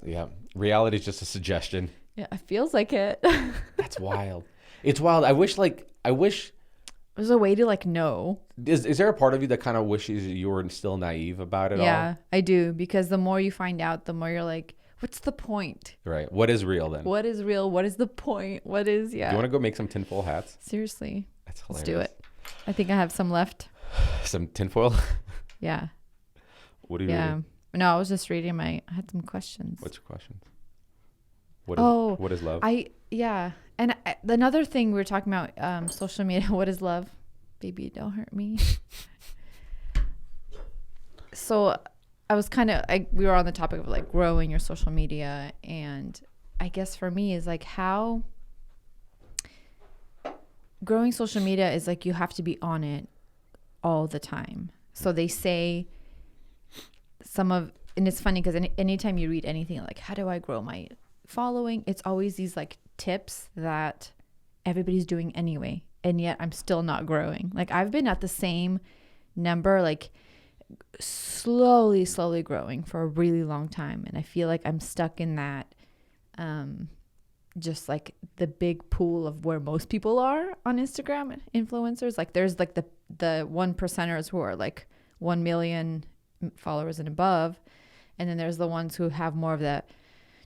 Yeah. Reality is just a suggestion. Yeah, it feels like it. That's wild. It's wild. I wish there's a way to like know. Is there a part of you that kind of wishes you were still naive about it all? Yeah, I do. Because the more you find out, the more you're like, what's the point? Right. What is real then? What is real? What is the point? What is, Do you want to go make some tinfoil hats? Seriously. That's hilarious. Let's do it. I think I have some left. Some tinfoil? Yeah. What are you reading? No, I was just reading I had some questions. What's your questions? What is love? And another thing we were talking about, social media. What is love? Baby, don't hurt me. So I was we were on the topic of like growing your social media. And I guess for me is like how growing social media is like, you have to be on it all the time. So they say and it's funny because anytime you read anything like, how do I grow my following? It's always these like tips that everybody's doing anyway. And yet I'm still not growing. Like I've been at the same number, like slowly growing for a really long time. And I feel like I'm stuck in that, just like the big pool of where most people are on Instagram influencers. Like there's like the 1%ers who are like 1 million followers and above. And then there's the ones who have more of that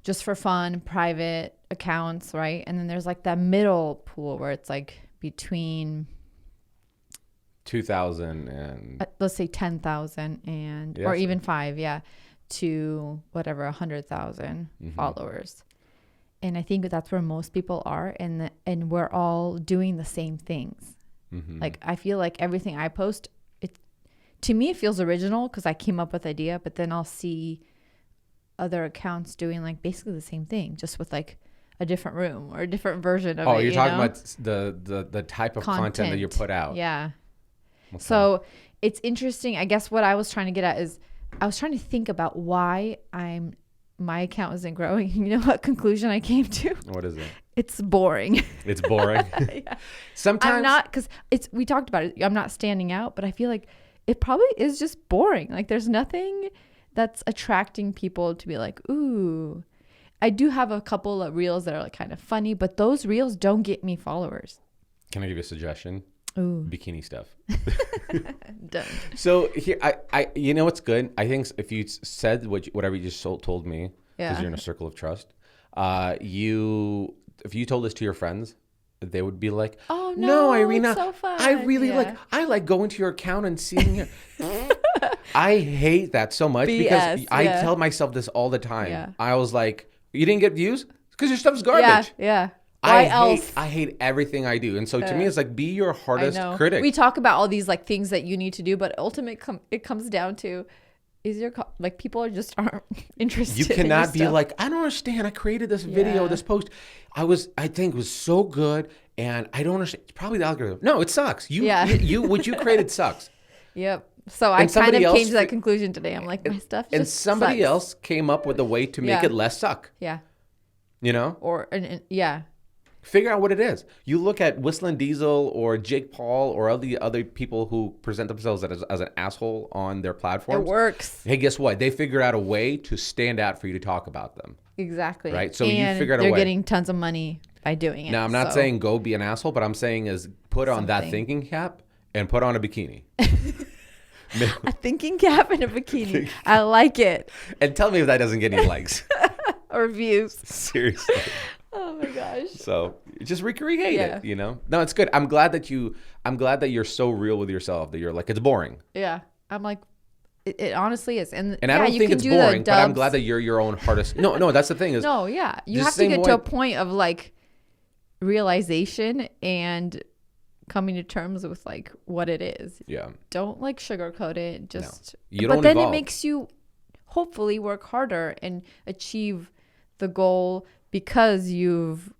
just for fun, private accounts, right? And then there's like that middle pool where it's like between 2,000 and let's say 10,000 and or even 5, to whatever 100,000 followers. And I think that's where most people are, and we're all doing the same things. Like I feel like everything I post, to me it feels original because I came up with the idea, but then I'll see other accounts doing like basically the same thing, just with like a different room or a different version of it. Oh, you're talking about the type of content that you put out. Yeah. Okay. So it's interesting. I guess what I was trying to get at is I was trying to think about why my account isn't growing. You know what conclusion I came to? What is it? It's boring. It's boring. Yeah. Sometimes I'm not, because we talked about it. I'm not standing out, but I feel like it probably is just boring. Like there's nothing that's attracting people to be like, ooh. I do have a couple of reels that are like kind of funny, but those reels don't get me followers. Can I give you a suggestion? Ooh. Bikini stuff. Don't. So here, I you know what's good? I think if you said whatever you just told me, because you're in a circle of trust. If you told this to your friends, they would be like, "Oh no, Irina, it's so fun. I really I like going to your account and seeing it." I hate that so much because I tell myself this all the time. Yeah. I was like, "You didn't get views because your stuff's garbage." Yeah. Why else? I hate everything I do. And so to me, it's like, be your hardest critic. We talk about all these like things that you need to do, but ultimately it comes down to, people just aren't interested. You cannot be like, I don't understand. I created this video, this post. I think it was so good. And I don't understand. It's probably the algorithm. No, it sucks. What you created sucks. Yep. So I kind of came to that conclusion today. I'm like, my stuff just And somebody sucks. else came up with a way to make it less suck. Yeah. You know? Yeah. Figure out what it is. You look at Whistling Diesel or Jake Paul or all the other people who present themselves as an asshole on their platforms. It works. Hey, guess what? They figured out a way to stand out for you to talk about them. Exactly. Right? So and you figured out a way. They're getting tons of money by doing it. Now, I'm not saying go be an asshole, but I'm saying is put on that thinking cap and put on a bikini. A thinking cap and a bikini. I like it. And tell me if that doesn't get any likes. Or views. Seriously. Oh my gosh. So just recreate it, you know? No, it's good. I'm glad that you're so real with yourself that you're like, it's boring. Yeah. I'm like, it honestly is. And I don't think it's boring, but I'm glad that you're your own hardest. No, that's the thing is. No, yeah. You have to get to a point of like realization and coming to terms with like what it is. Yeah. Don't like sugarcoat it. Just, you but don't then evolve. It makes you hopefully work harder and achieve the goal because you've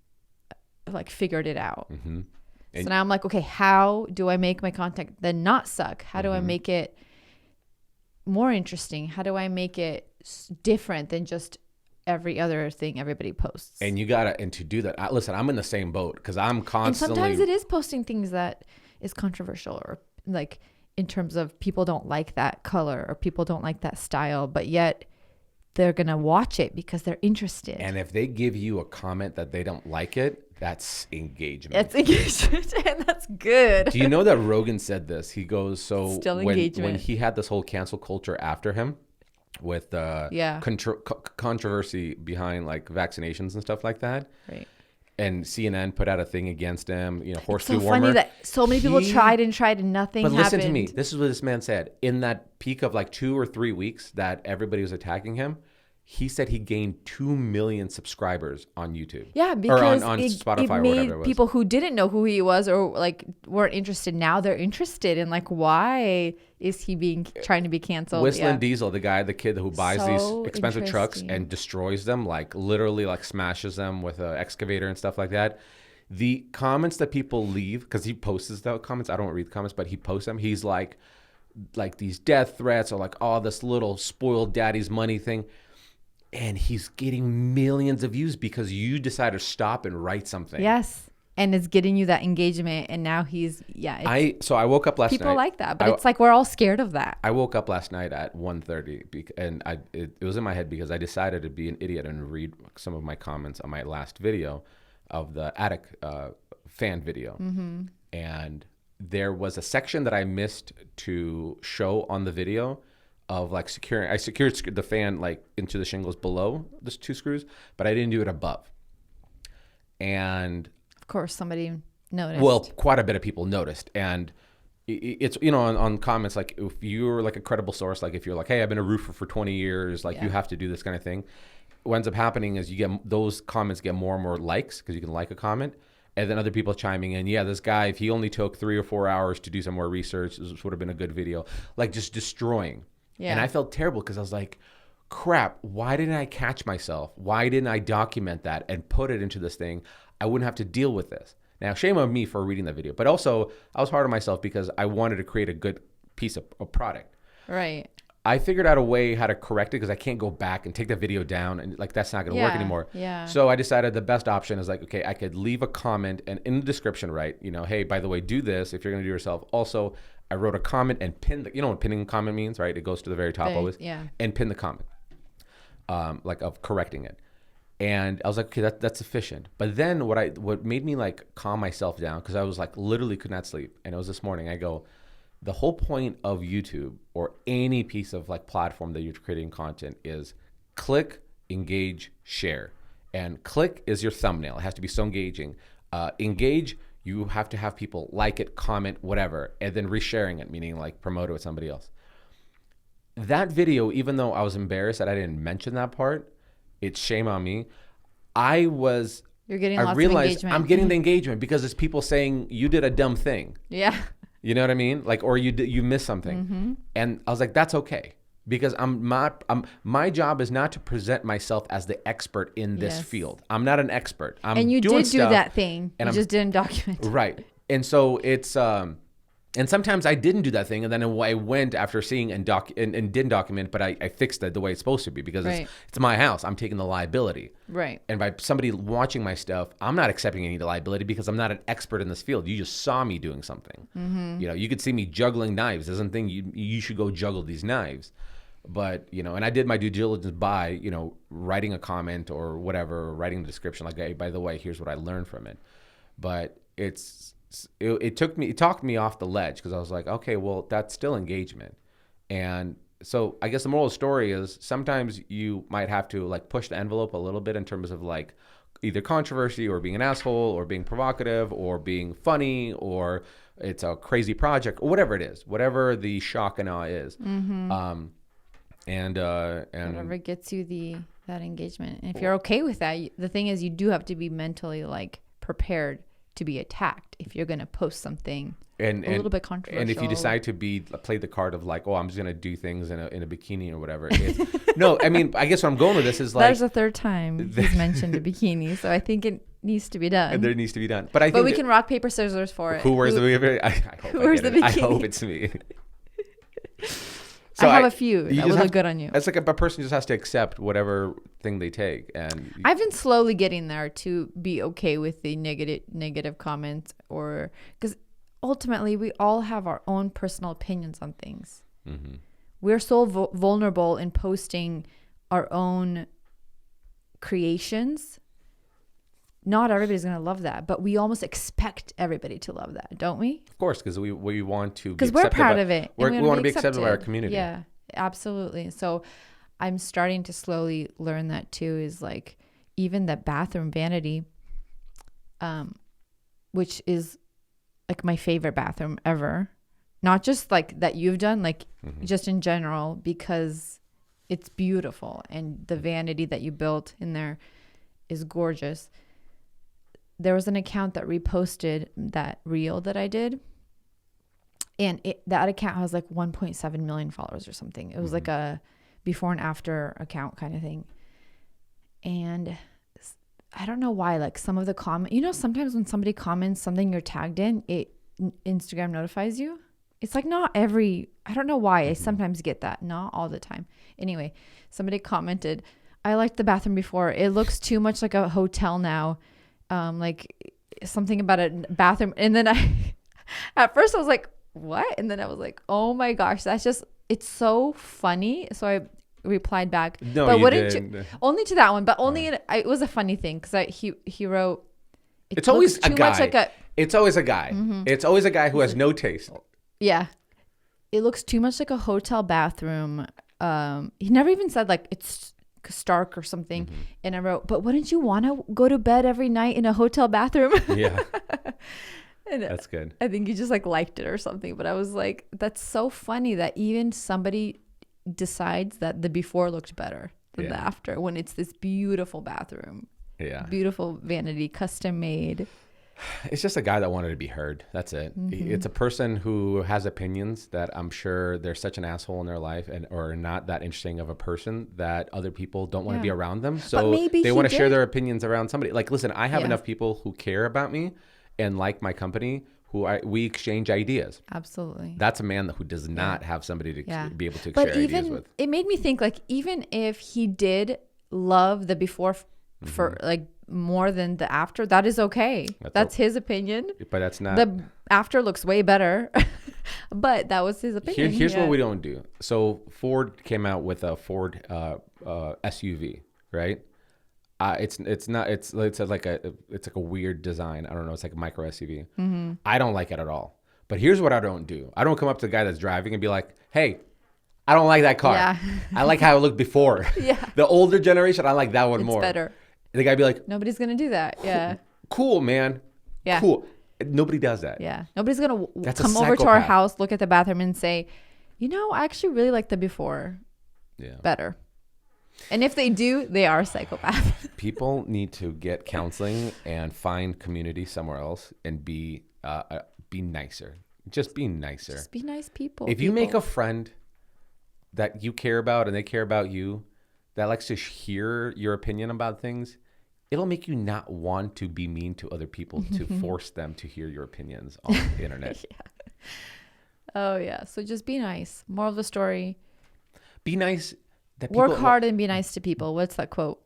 like figured it out. Mm-hmm. So now I'm like, okay, how do I make my content then not suck? How do I make it more interesting? How do I make it different than just every other thing everybody posts? And to do that, listen, I'm in the same boat because I'm constantly. And sometimes it is posting things that is controversial or like in terms of people don't like that color or people don't like that style, but yet they're going to watch it because they're interested. And if they give you a comment that they don't like it, that's engagement. That's engagement, and that's good. Do you know that Rogan said this? He goes, Still engagement. When he had this whole cancel culture after him with controversy behind like vaccinations and stuff like that. Right. And CNN put out a thing against him, horse so dewormer. Funny that so many people tried and nothing happened. But listen to me. This is what this man said. In that peak of like 2 or 3 weeks that everybody was attacking him, he said he gained 2 million subscribers on YouTube. Yeah, because on Spotify it or made whatever it was. People who didn't know who he was or like weren't interested, now they're interested in like, why is he trying to be canceled? Whistling Diesel, the kid who buys these expensive trucks interesting. and destroys them, like literally like smashes them with an excavator and stuff like that. The comments that people leave, because he posts the comments, I don't read the comments, but he posts them. He's like these death threats or like, oh, this little spoiled daddy's money thing. And he's getting millions of views because you decided to stop and write something. Yes. And it's getting you that engagement. And now So I woke up last night. People like that, but it's like we're all scared of that. I woke up last night at 1:30 and it was in my head because I decided to be an idiot and read some of my comments on my last video of the Attic fan video. Mm-hmm. And there was a section that I missed to show on the video of like securing. I secured the fan like into the shingles below the 2 screws, but I didn't do it above. And of course, somebody noticed. Well, quite a bit of people noticed, and it's on comments like if you're like a credible source, like if you're like, hey, I've been a roofer for 20 years, like you have to do this kind of thing. What ends up happening is you get those comments get more and more likes because you can like a comment. And then other people chiming in, yeah, this guy, if he only took 3 or 4 hours to do some more research, this would have been a good video. Like just destroying. Yeah. And I felt terrible because I was like, crap, why didn't I catch myself? Why didn't I document that and put it into this thing? I wouldn't have to deal with this. Now, shame on me for reading that video. But also, I was hard on myself because I wanted to create a good piece of product. Right. I figured out a way how to correct it because I can't go back and take the video down and like that's not going to work anymore. Yeah. So I decided the best option is like, okay, I could leave a comment and in the description write, hey, by the way, do this if you're going to do it yourself. Also, I wrote a comment and pinned what pinning a comment means, right? It goes to the very top always. Yeah. And pin the comment, like of correcting it. And I was like, okay, that's sufficient. But then what made me like calm myself down because I was like literally could not sleep. And it was this morning. I go, the whole point of YouTube or any piece of like platform that you're creating content is click engage, share. And click is your thumbnail. It has to be so engaging. Engage, you have to have people like it, comment, whatever, and then resharing it, meaning like promote it with somebody else. That video, even though I was embarrassed that I didn't mention that part, it's shame on me. You're getting lots of engagement. I'm getting the engagement because it's people saying you did a dumb thing. Yeah. You know what I mean? Like, or you missed something. And I was like, that's okay. Because my job is not to present myself as the expert in this field. I'm not an expert. And you did do that thing. And you just didn't document. Right. And so it's, and sometimes I didn't do that thing. And then I went after seeing and didn't document, but I fixed it the way it's supposed to be because it's my house. I'm taking the liability. Right. And by somebody watching my stuff, I'm not accepting any liability because I'm not an expert in this field. You just saw me doing something. You know, you could see me juggling knives. There's something you should go juggle these knives. But, you know, and I did my due diligence by, you know, writing a comment or whatever, or writing the description like, hey, by the way, here's what I learned from it. But it talked me off the ledge because I was like, okay, well, that's still engagement. And so I guess the moral of the story is sometimes you might have to like push the envelope a little bit in terms of like either controversy or being an asshole or being provocative or being funny or it's a crazy project or whatever it is, whatever the shock and awe is. And whatever gets you that engagement. And if you're okay with that, the thing is you do have to be mentally like prepared to be attacked if you're going to post something a little bit controversial. And if you decide to play the card of like, oh, I'm just going to do things in a bikini or whatever. No, I mean, I guess what I'm going with this is like. There's a third time he's mentioned a bikini. So I think it needs to be done. There needs to be done. But we can rock, paper, scissors for it. Who wears the bikini? Who wears the bikini? I hope it's me. So I have a few that would look good on you. It's like a person just has to accept whatever thing they take. And I've been slowly getting there to be okay with the negative comments, or because ultimately we all have our own personal opinions on things. We're so vulnerable in posting our own creations. Not everybody's going to love that, but we almost expect everybody to love that, don't we? Of course, because we want to be because we're proud of it. We want to be accepted by our community. Yeah, absolutely. So I'm starting to slowly learn that too, is like even the bathroom vanity, which is like my favorite bathroom ever. Not just like that you've done, like just in general, because it's beautiful and the vanity that you built in there is gorgeous. There was an account that reposted that reel that I did. And that account has like 1.7 million followers or something. It was like a before and after account kind of thing. And I don't know why, like some of the comment, sometimes when somebody comments something you're tagged in, Instagram notifies you. It's like I don't know why. I sometimes get that. Not all the time. Anyway, somebody commented, I liked the bathroom before. It looks too much like a hotel now. Like something about a bathroom. And then at first I was like, what? And then I was like, oh my gosh, it's so funny. So I replied back, no, but you didn't. Only to that one, but only it was a funny thing. Cause he wrote, it's always a guy. It's always a guy. It's always a guy who has no taste. Yeah. It looks too much like a hotel bathroom. He never even said like it's stark or something. And I wrote, but wouldn't you want to go to bed every night in a hotel bathroom? Yeah. And that's good. I think you just like liked it or something, but I was like, that's so funny that even somebody decides that the before looked better than the after when it's this beautiful bathroom. Yeah. Beautiful vanity, custom made. It's just a guy that wanted to be heard. That's it. It's a person who has opinions that I'm sure they're such an asshole in their life or not that interesting of a person that other people don't want to be around them. So they want to share their opinions around somebody. Like, listen, I have enough people who care about me and like my company we exchange ideas. Absolutely. That's a man who does not have somebody to be able to share ideas with. It made me think, like, even if he did love the before for like more than the after, that is okay. That's his opinion. But that's not. The after looks way better. But that was his opinion. Here's what we don't do. So Ford came out with a Ford SUV, right? It's like a weird design. I don't know. It's like a micro SUV. I don't like it at all. But here's what I don't do. I don't come up to the guy that's driving and be like, hey, I don't like that car. Yeah. I like how it looked before. Yeah. The older generation, I like that one It's more. better. The guy be like, Nobody's going to do that. Yeah. cool, man. Yeah. Cool. Nobody does that. Yeah. Nobody's going to That's a come over to our psychopath. house, look at the bathroom and say, you know, I actually really like the before Yeah. better. And if they do, they are psychopaths. People need to get counseling and find community somewhere else and be nicer. Just be nicer. Just be nice people. If you make a friend that you care about and they care about you, that likes to hear your opinion about things, it'll make you not want to be mean to other people to force them to hear your opinions on the internet. Yeah. Oh, yeah. So just be nice. Moral of the story. Be nice. That people, Work hard and be nice to people. What's that quote?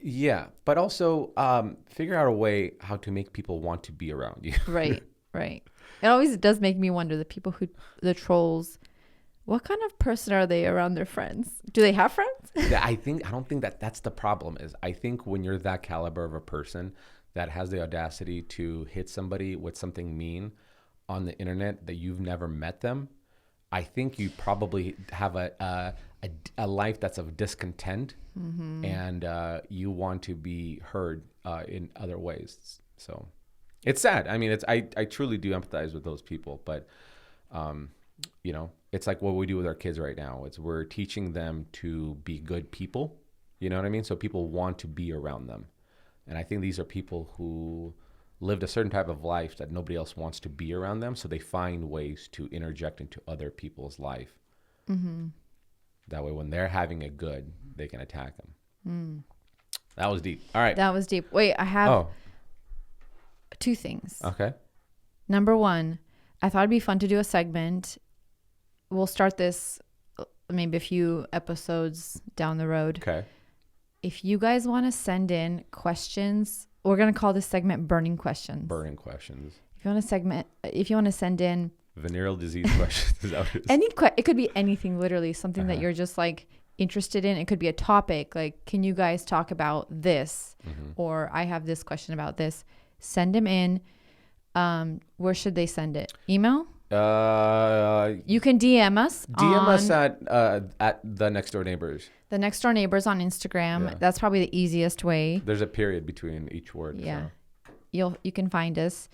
Yeah, but also figure out a way how to make people want to be around you. Right, right. It always does make me wonder, the trolls, what kind of person are they around their friends? Do they have friends? I don't think that's the problem is. I think when you're that caliber of a person that has the audacity to hit somebody with something mean on the internet that you've never met them, I think you probably have a life that's of discontent, and you want to be heard in other ways. So it's sad. I mean, I truly do empathize with those people, but you know, it's like what we do with our kids right now. We're teaching them to be good people. You know what I mean? So people want to be around them, and I think these are people who lived a certain type of life that nobody else wants to be around them, so they find ways to interject into other people's life. That way when they're having it good, they can attack them. That was deep. All right. That was deep. Wait, I have two things. Okay. Number one, I thought it'd be fun to do a segment. We'll start this maybe a few episodes down the road. Okay. If you guys want to send in questions, we're going to call this segment Burning Questions. Burning questions. If you want to send in Venereal disease questions. Is that what it is? it could be anything, literally something that you're just like interested in. It could be a topic like, can you guys talk about this? Or I have this question about this. Send them in. Where should they send it? Email? You can DM us. DM us at the Next Door Neighbors. The Next Door Neighbors on Instagram. Yeah. That's probably the easiest way. There's a period between each word. Yeah. So. You can find us.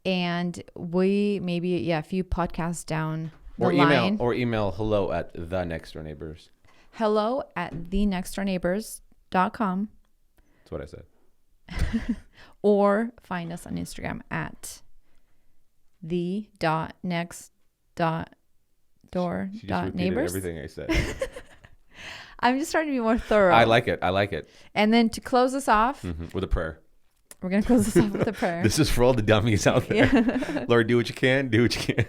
And we maybe, a few podcasts down the line. Or email hello at the Next Door Neighbors. Hello at thenextdoorneighbors.com. That's what I said. Or find us on Instagram at the.next.door.neighbors. She just repeated everything I said. I'm just trying to be more thorough. I like it. And then to close us off, With a prayer. we're going to close this off with a prayer. This is for all the dummies out there. Yeah. Lord, do what you can. Do what you can.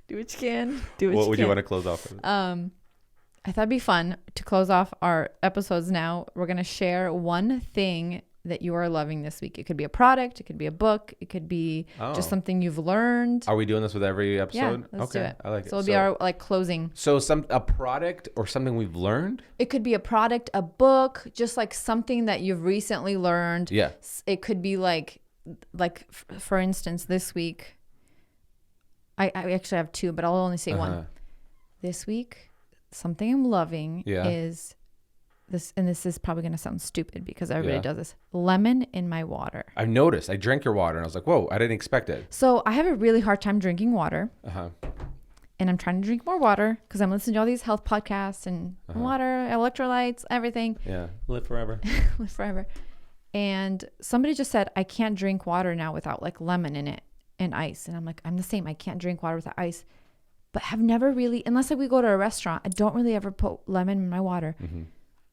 Do what you can. Do what What you would can. you want to close off with? I thought it'd be fun to close off our episodes now. We're going to share one thing that you are loving this week. It could be a product. It could be a book. It could be just something you've learned. Are we doing this with every episode? Yeah, let's do it. I like it. So it'll be our closing. So a product or something we've learned? It could be a product, a book, just like something that you've recently learned. Yeah. It could be like for instance, this week, I actually have two, but I'll only say one. This week, something I'm loving is this, and this is probably going to sound stupid because everybody does this. Lemon in my water. I've noticed. I drank your water and I was like, whoa, I didn't expect it. So I have a really hard time drinking water. And I'm trying to drink more water because I'm listening to all these health podcasts and water, electrolytes, everything. Yeah. Live forever. Live forever. And somebody just said, I can't drink water now without like lemon in it and ice. And I'm like, I'm the same. I can't drink water without ice. But have never really, unless we go to a restaurant, I don't really ever put lemon in my water.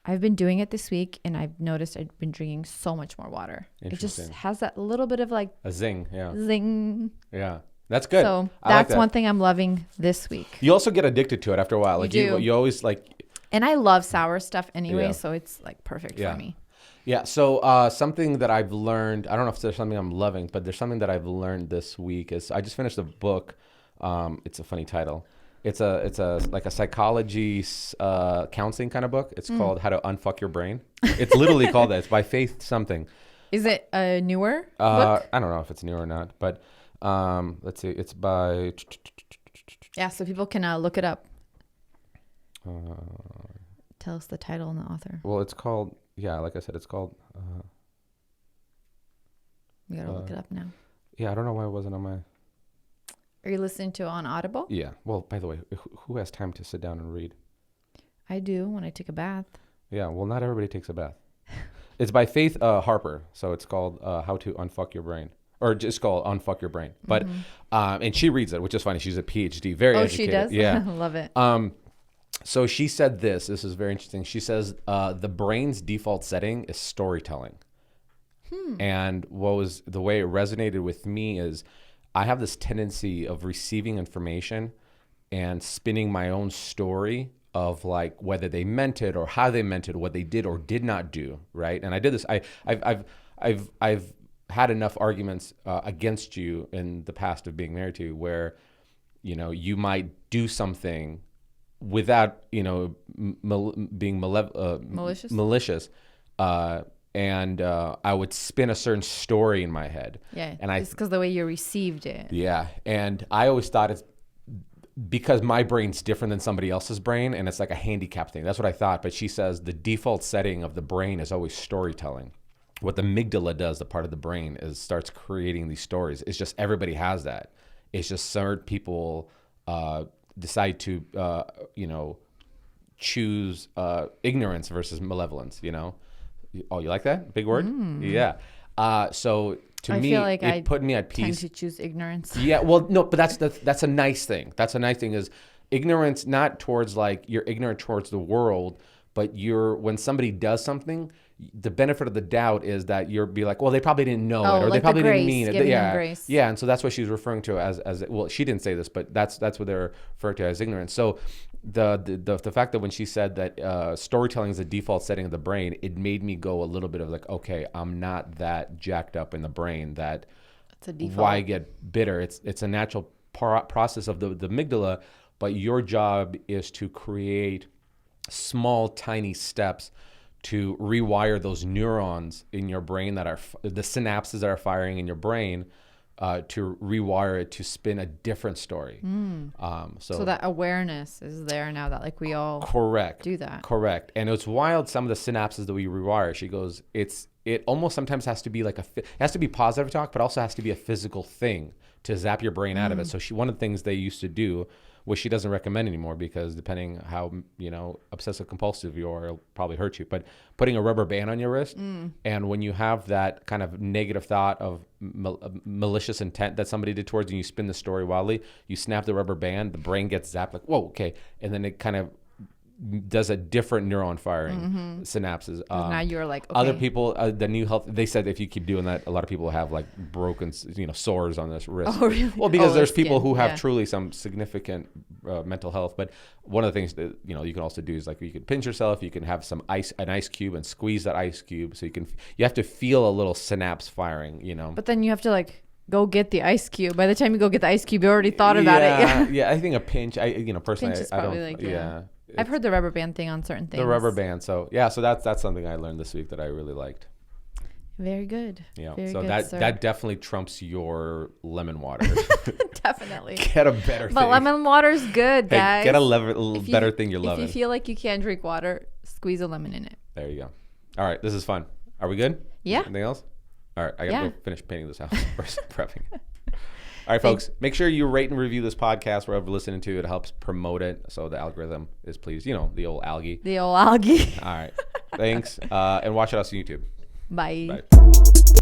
I've been doing it this week and I've noticed I've been drinking so much more water. It just has that little bit of like a zing. Yeah. Zing. Yeah. That's good. So I like that's that. one thing I'm loving this week. You also get addicted to it after a while. Like you always like. And I love sour stuff anyway. So it's like perfect for me. Yeah. So something that I've learned, I don't know if there's something I'm loving, but there's something that I've learned this week is I just finished a book. It's a funny title. It's a like a psychology counseling kind of book. It's called How to Unfuck Your Brain. It's literally called that. It's by Faith something. Is it a newer book? I don't know if it's new or not, but let's see. It's by. Yeah, so people can look it up. Tell us the title and the author. Well, it's called, like I said, it's called. We gotta look it up now. Yeah, I don't know why it wasn't on my. Are you listening to it on Audible? Yeah. Well, by the way, who has time to sit down and read? I do when I take a bath. Yeah. Well, not everybody takes a bath. It's by Faith Harper, so it's called "How to Unfuck Your Brain," or just called "Unfuck Your Brain." But and she reads it, which is funny. She's a PhD, very educated. She does. Yeah, Love it. So she said this. This is very interesting. She says the brain's default setting is storytelling. And the way it resonated with me is I have this tendency of receiving information and spinning my own story of like whether they meant it or how they meant it, what they did or did not do, right? And I did this. I've had enough arguments against you in the past of being married to you where, you might do something without, being malicious. And I would spin a certain story in my head. Yeah, and it's because the way you received it. Yeah, and I always thought it's because my brain's different than somebody else's brain, and it's like a handicap thing. That's what I thought. But she says the default setting of the brain is always storytelling. What the amygdala does, the part of the brain, is starts creating these stories. It's just everybody has that. It's just certain people decide to, choose ignorance versus malevolence. Oh, you like that big word? Yeah. So to me, feel like it put me at peace. Tend to choose ignorance. Yeah. Well, no, but that's a nice thing. That's a nice thing is ignorance, not towards like you're ignorant towards the world, but when somebody does something, the benefit of the doubt is that you're be like, well, they probably didn't know it, or they probably didn't mean it. Yeah. Grace. Yeah. And so that's what she's referring to as well, she didn't say this, but that's what they're referring to as ignorance. So the fact that when she said that storytelling is the default setting of the brain, it made me go a little bit of like, okay, I'm not that jacked up in the brain that it's a default. Why get bitter? It's a natural process of the amygdala, but your job is to create small, tiny steps to rewire those neurons in your brain that are the synapses that are firing in your brain to rewire it to spin a different story. So that awareness is there now that like we all do that. Correct. And it's wild, some of the synapses that we rewire. She goes, it almost sometimes has to be like it has to be positive talk, but also has to be a physical thing to zap your brain out of it. So one of the things they used to do, which she doesn't recommend anymore because depending how, obsessive compulsive you are, it'll probably hurt you. But putting a rubber band on your wrist, and when you have that kind of negative thought of malicious intent that somebody did towards you, and you spin the story wildly, you snap the rubber band, the brain gets zapped like, whoa, okay. And then it kind of does a different neuron firing synapses. Now you're like, okay. Other people, the new health, they said if you keep doing that, a lot of people have like broken, sores on this wrist. Oh, really? Well, because there's people who have truly some significant mental health. But one of the things that, you can also do is like you can pinch yourself, you can have an ice cube and squeeze that ice cube. So you have to feel a little synapse firing, But then you have to like go get the ice cube. By the time you go get the ice cube, you already thought about it. Yeah. I think a pinch, personally, pinch is I don't, like, I've heard the rubber band thing on certain things. The rubber band. So that's something I learned this week that I really liked. Very good. Yeah. Very so good, that definitely trumps your lemon water. Definitely. Get a better thing. But lemon water's good, guys. Get a better thing you're loving. If you feel like you can't drink water, squeeze a lemon in it. There you go. All right. This is fun. Are we good? Yeah. Anything else? All right. I got to go finish painting this house versus prepping. All right, folks, make sure you rate and review this podcast wherever you're listening to. It helps promote it so the algorithm is pleased. The old algae. The old algae. All right. Thanks. And watch us on YouTube. Bye. Bye.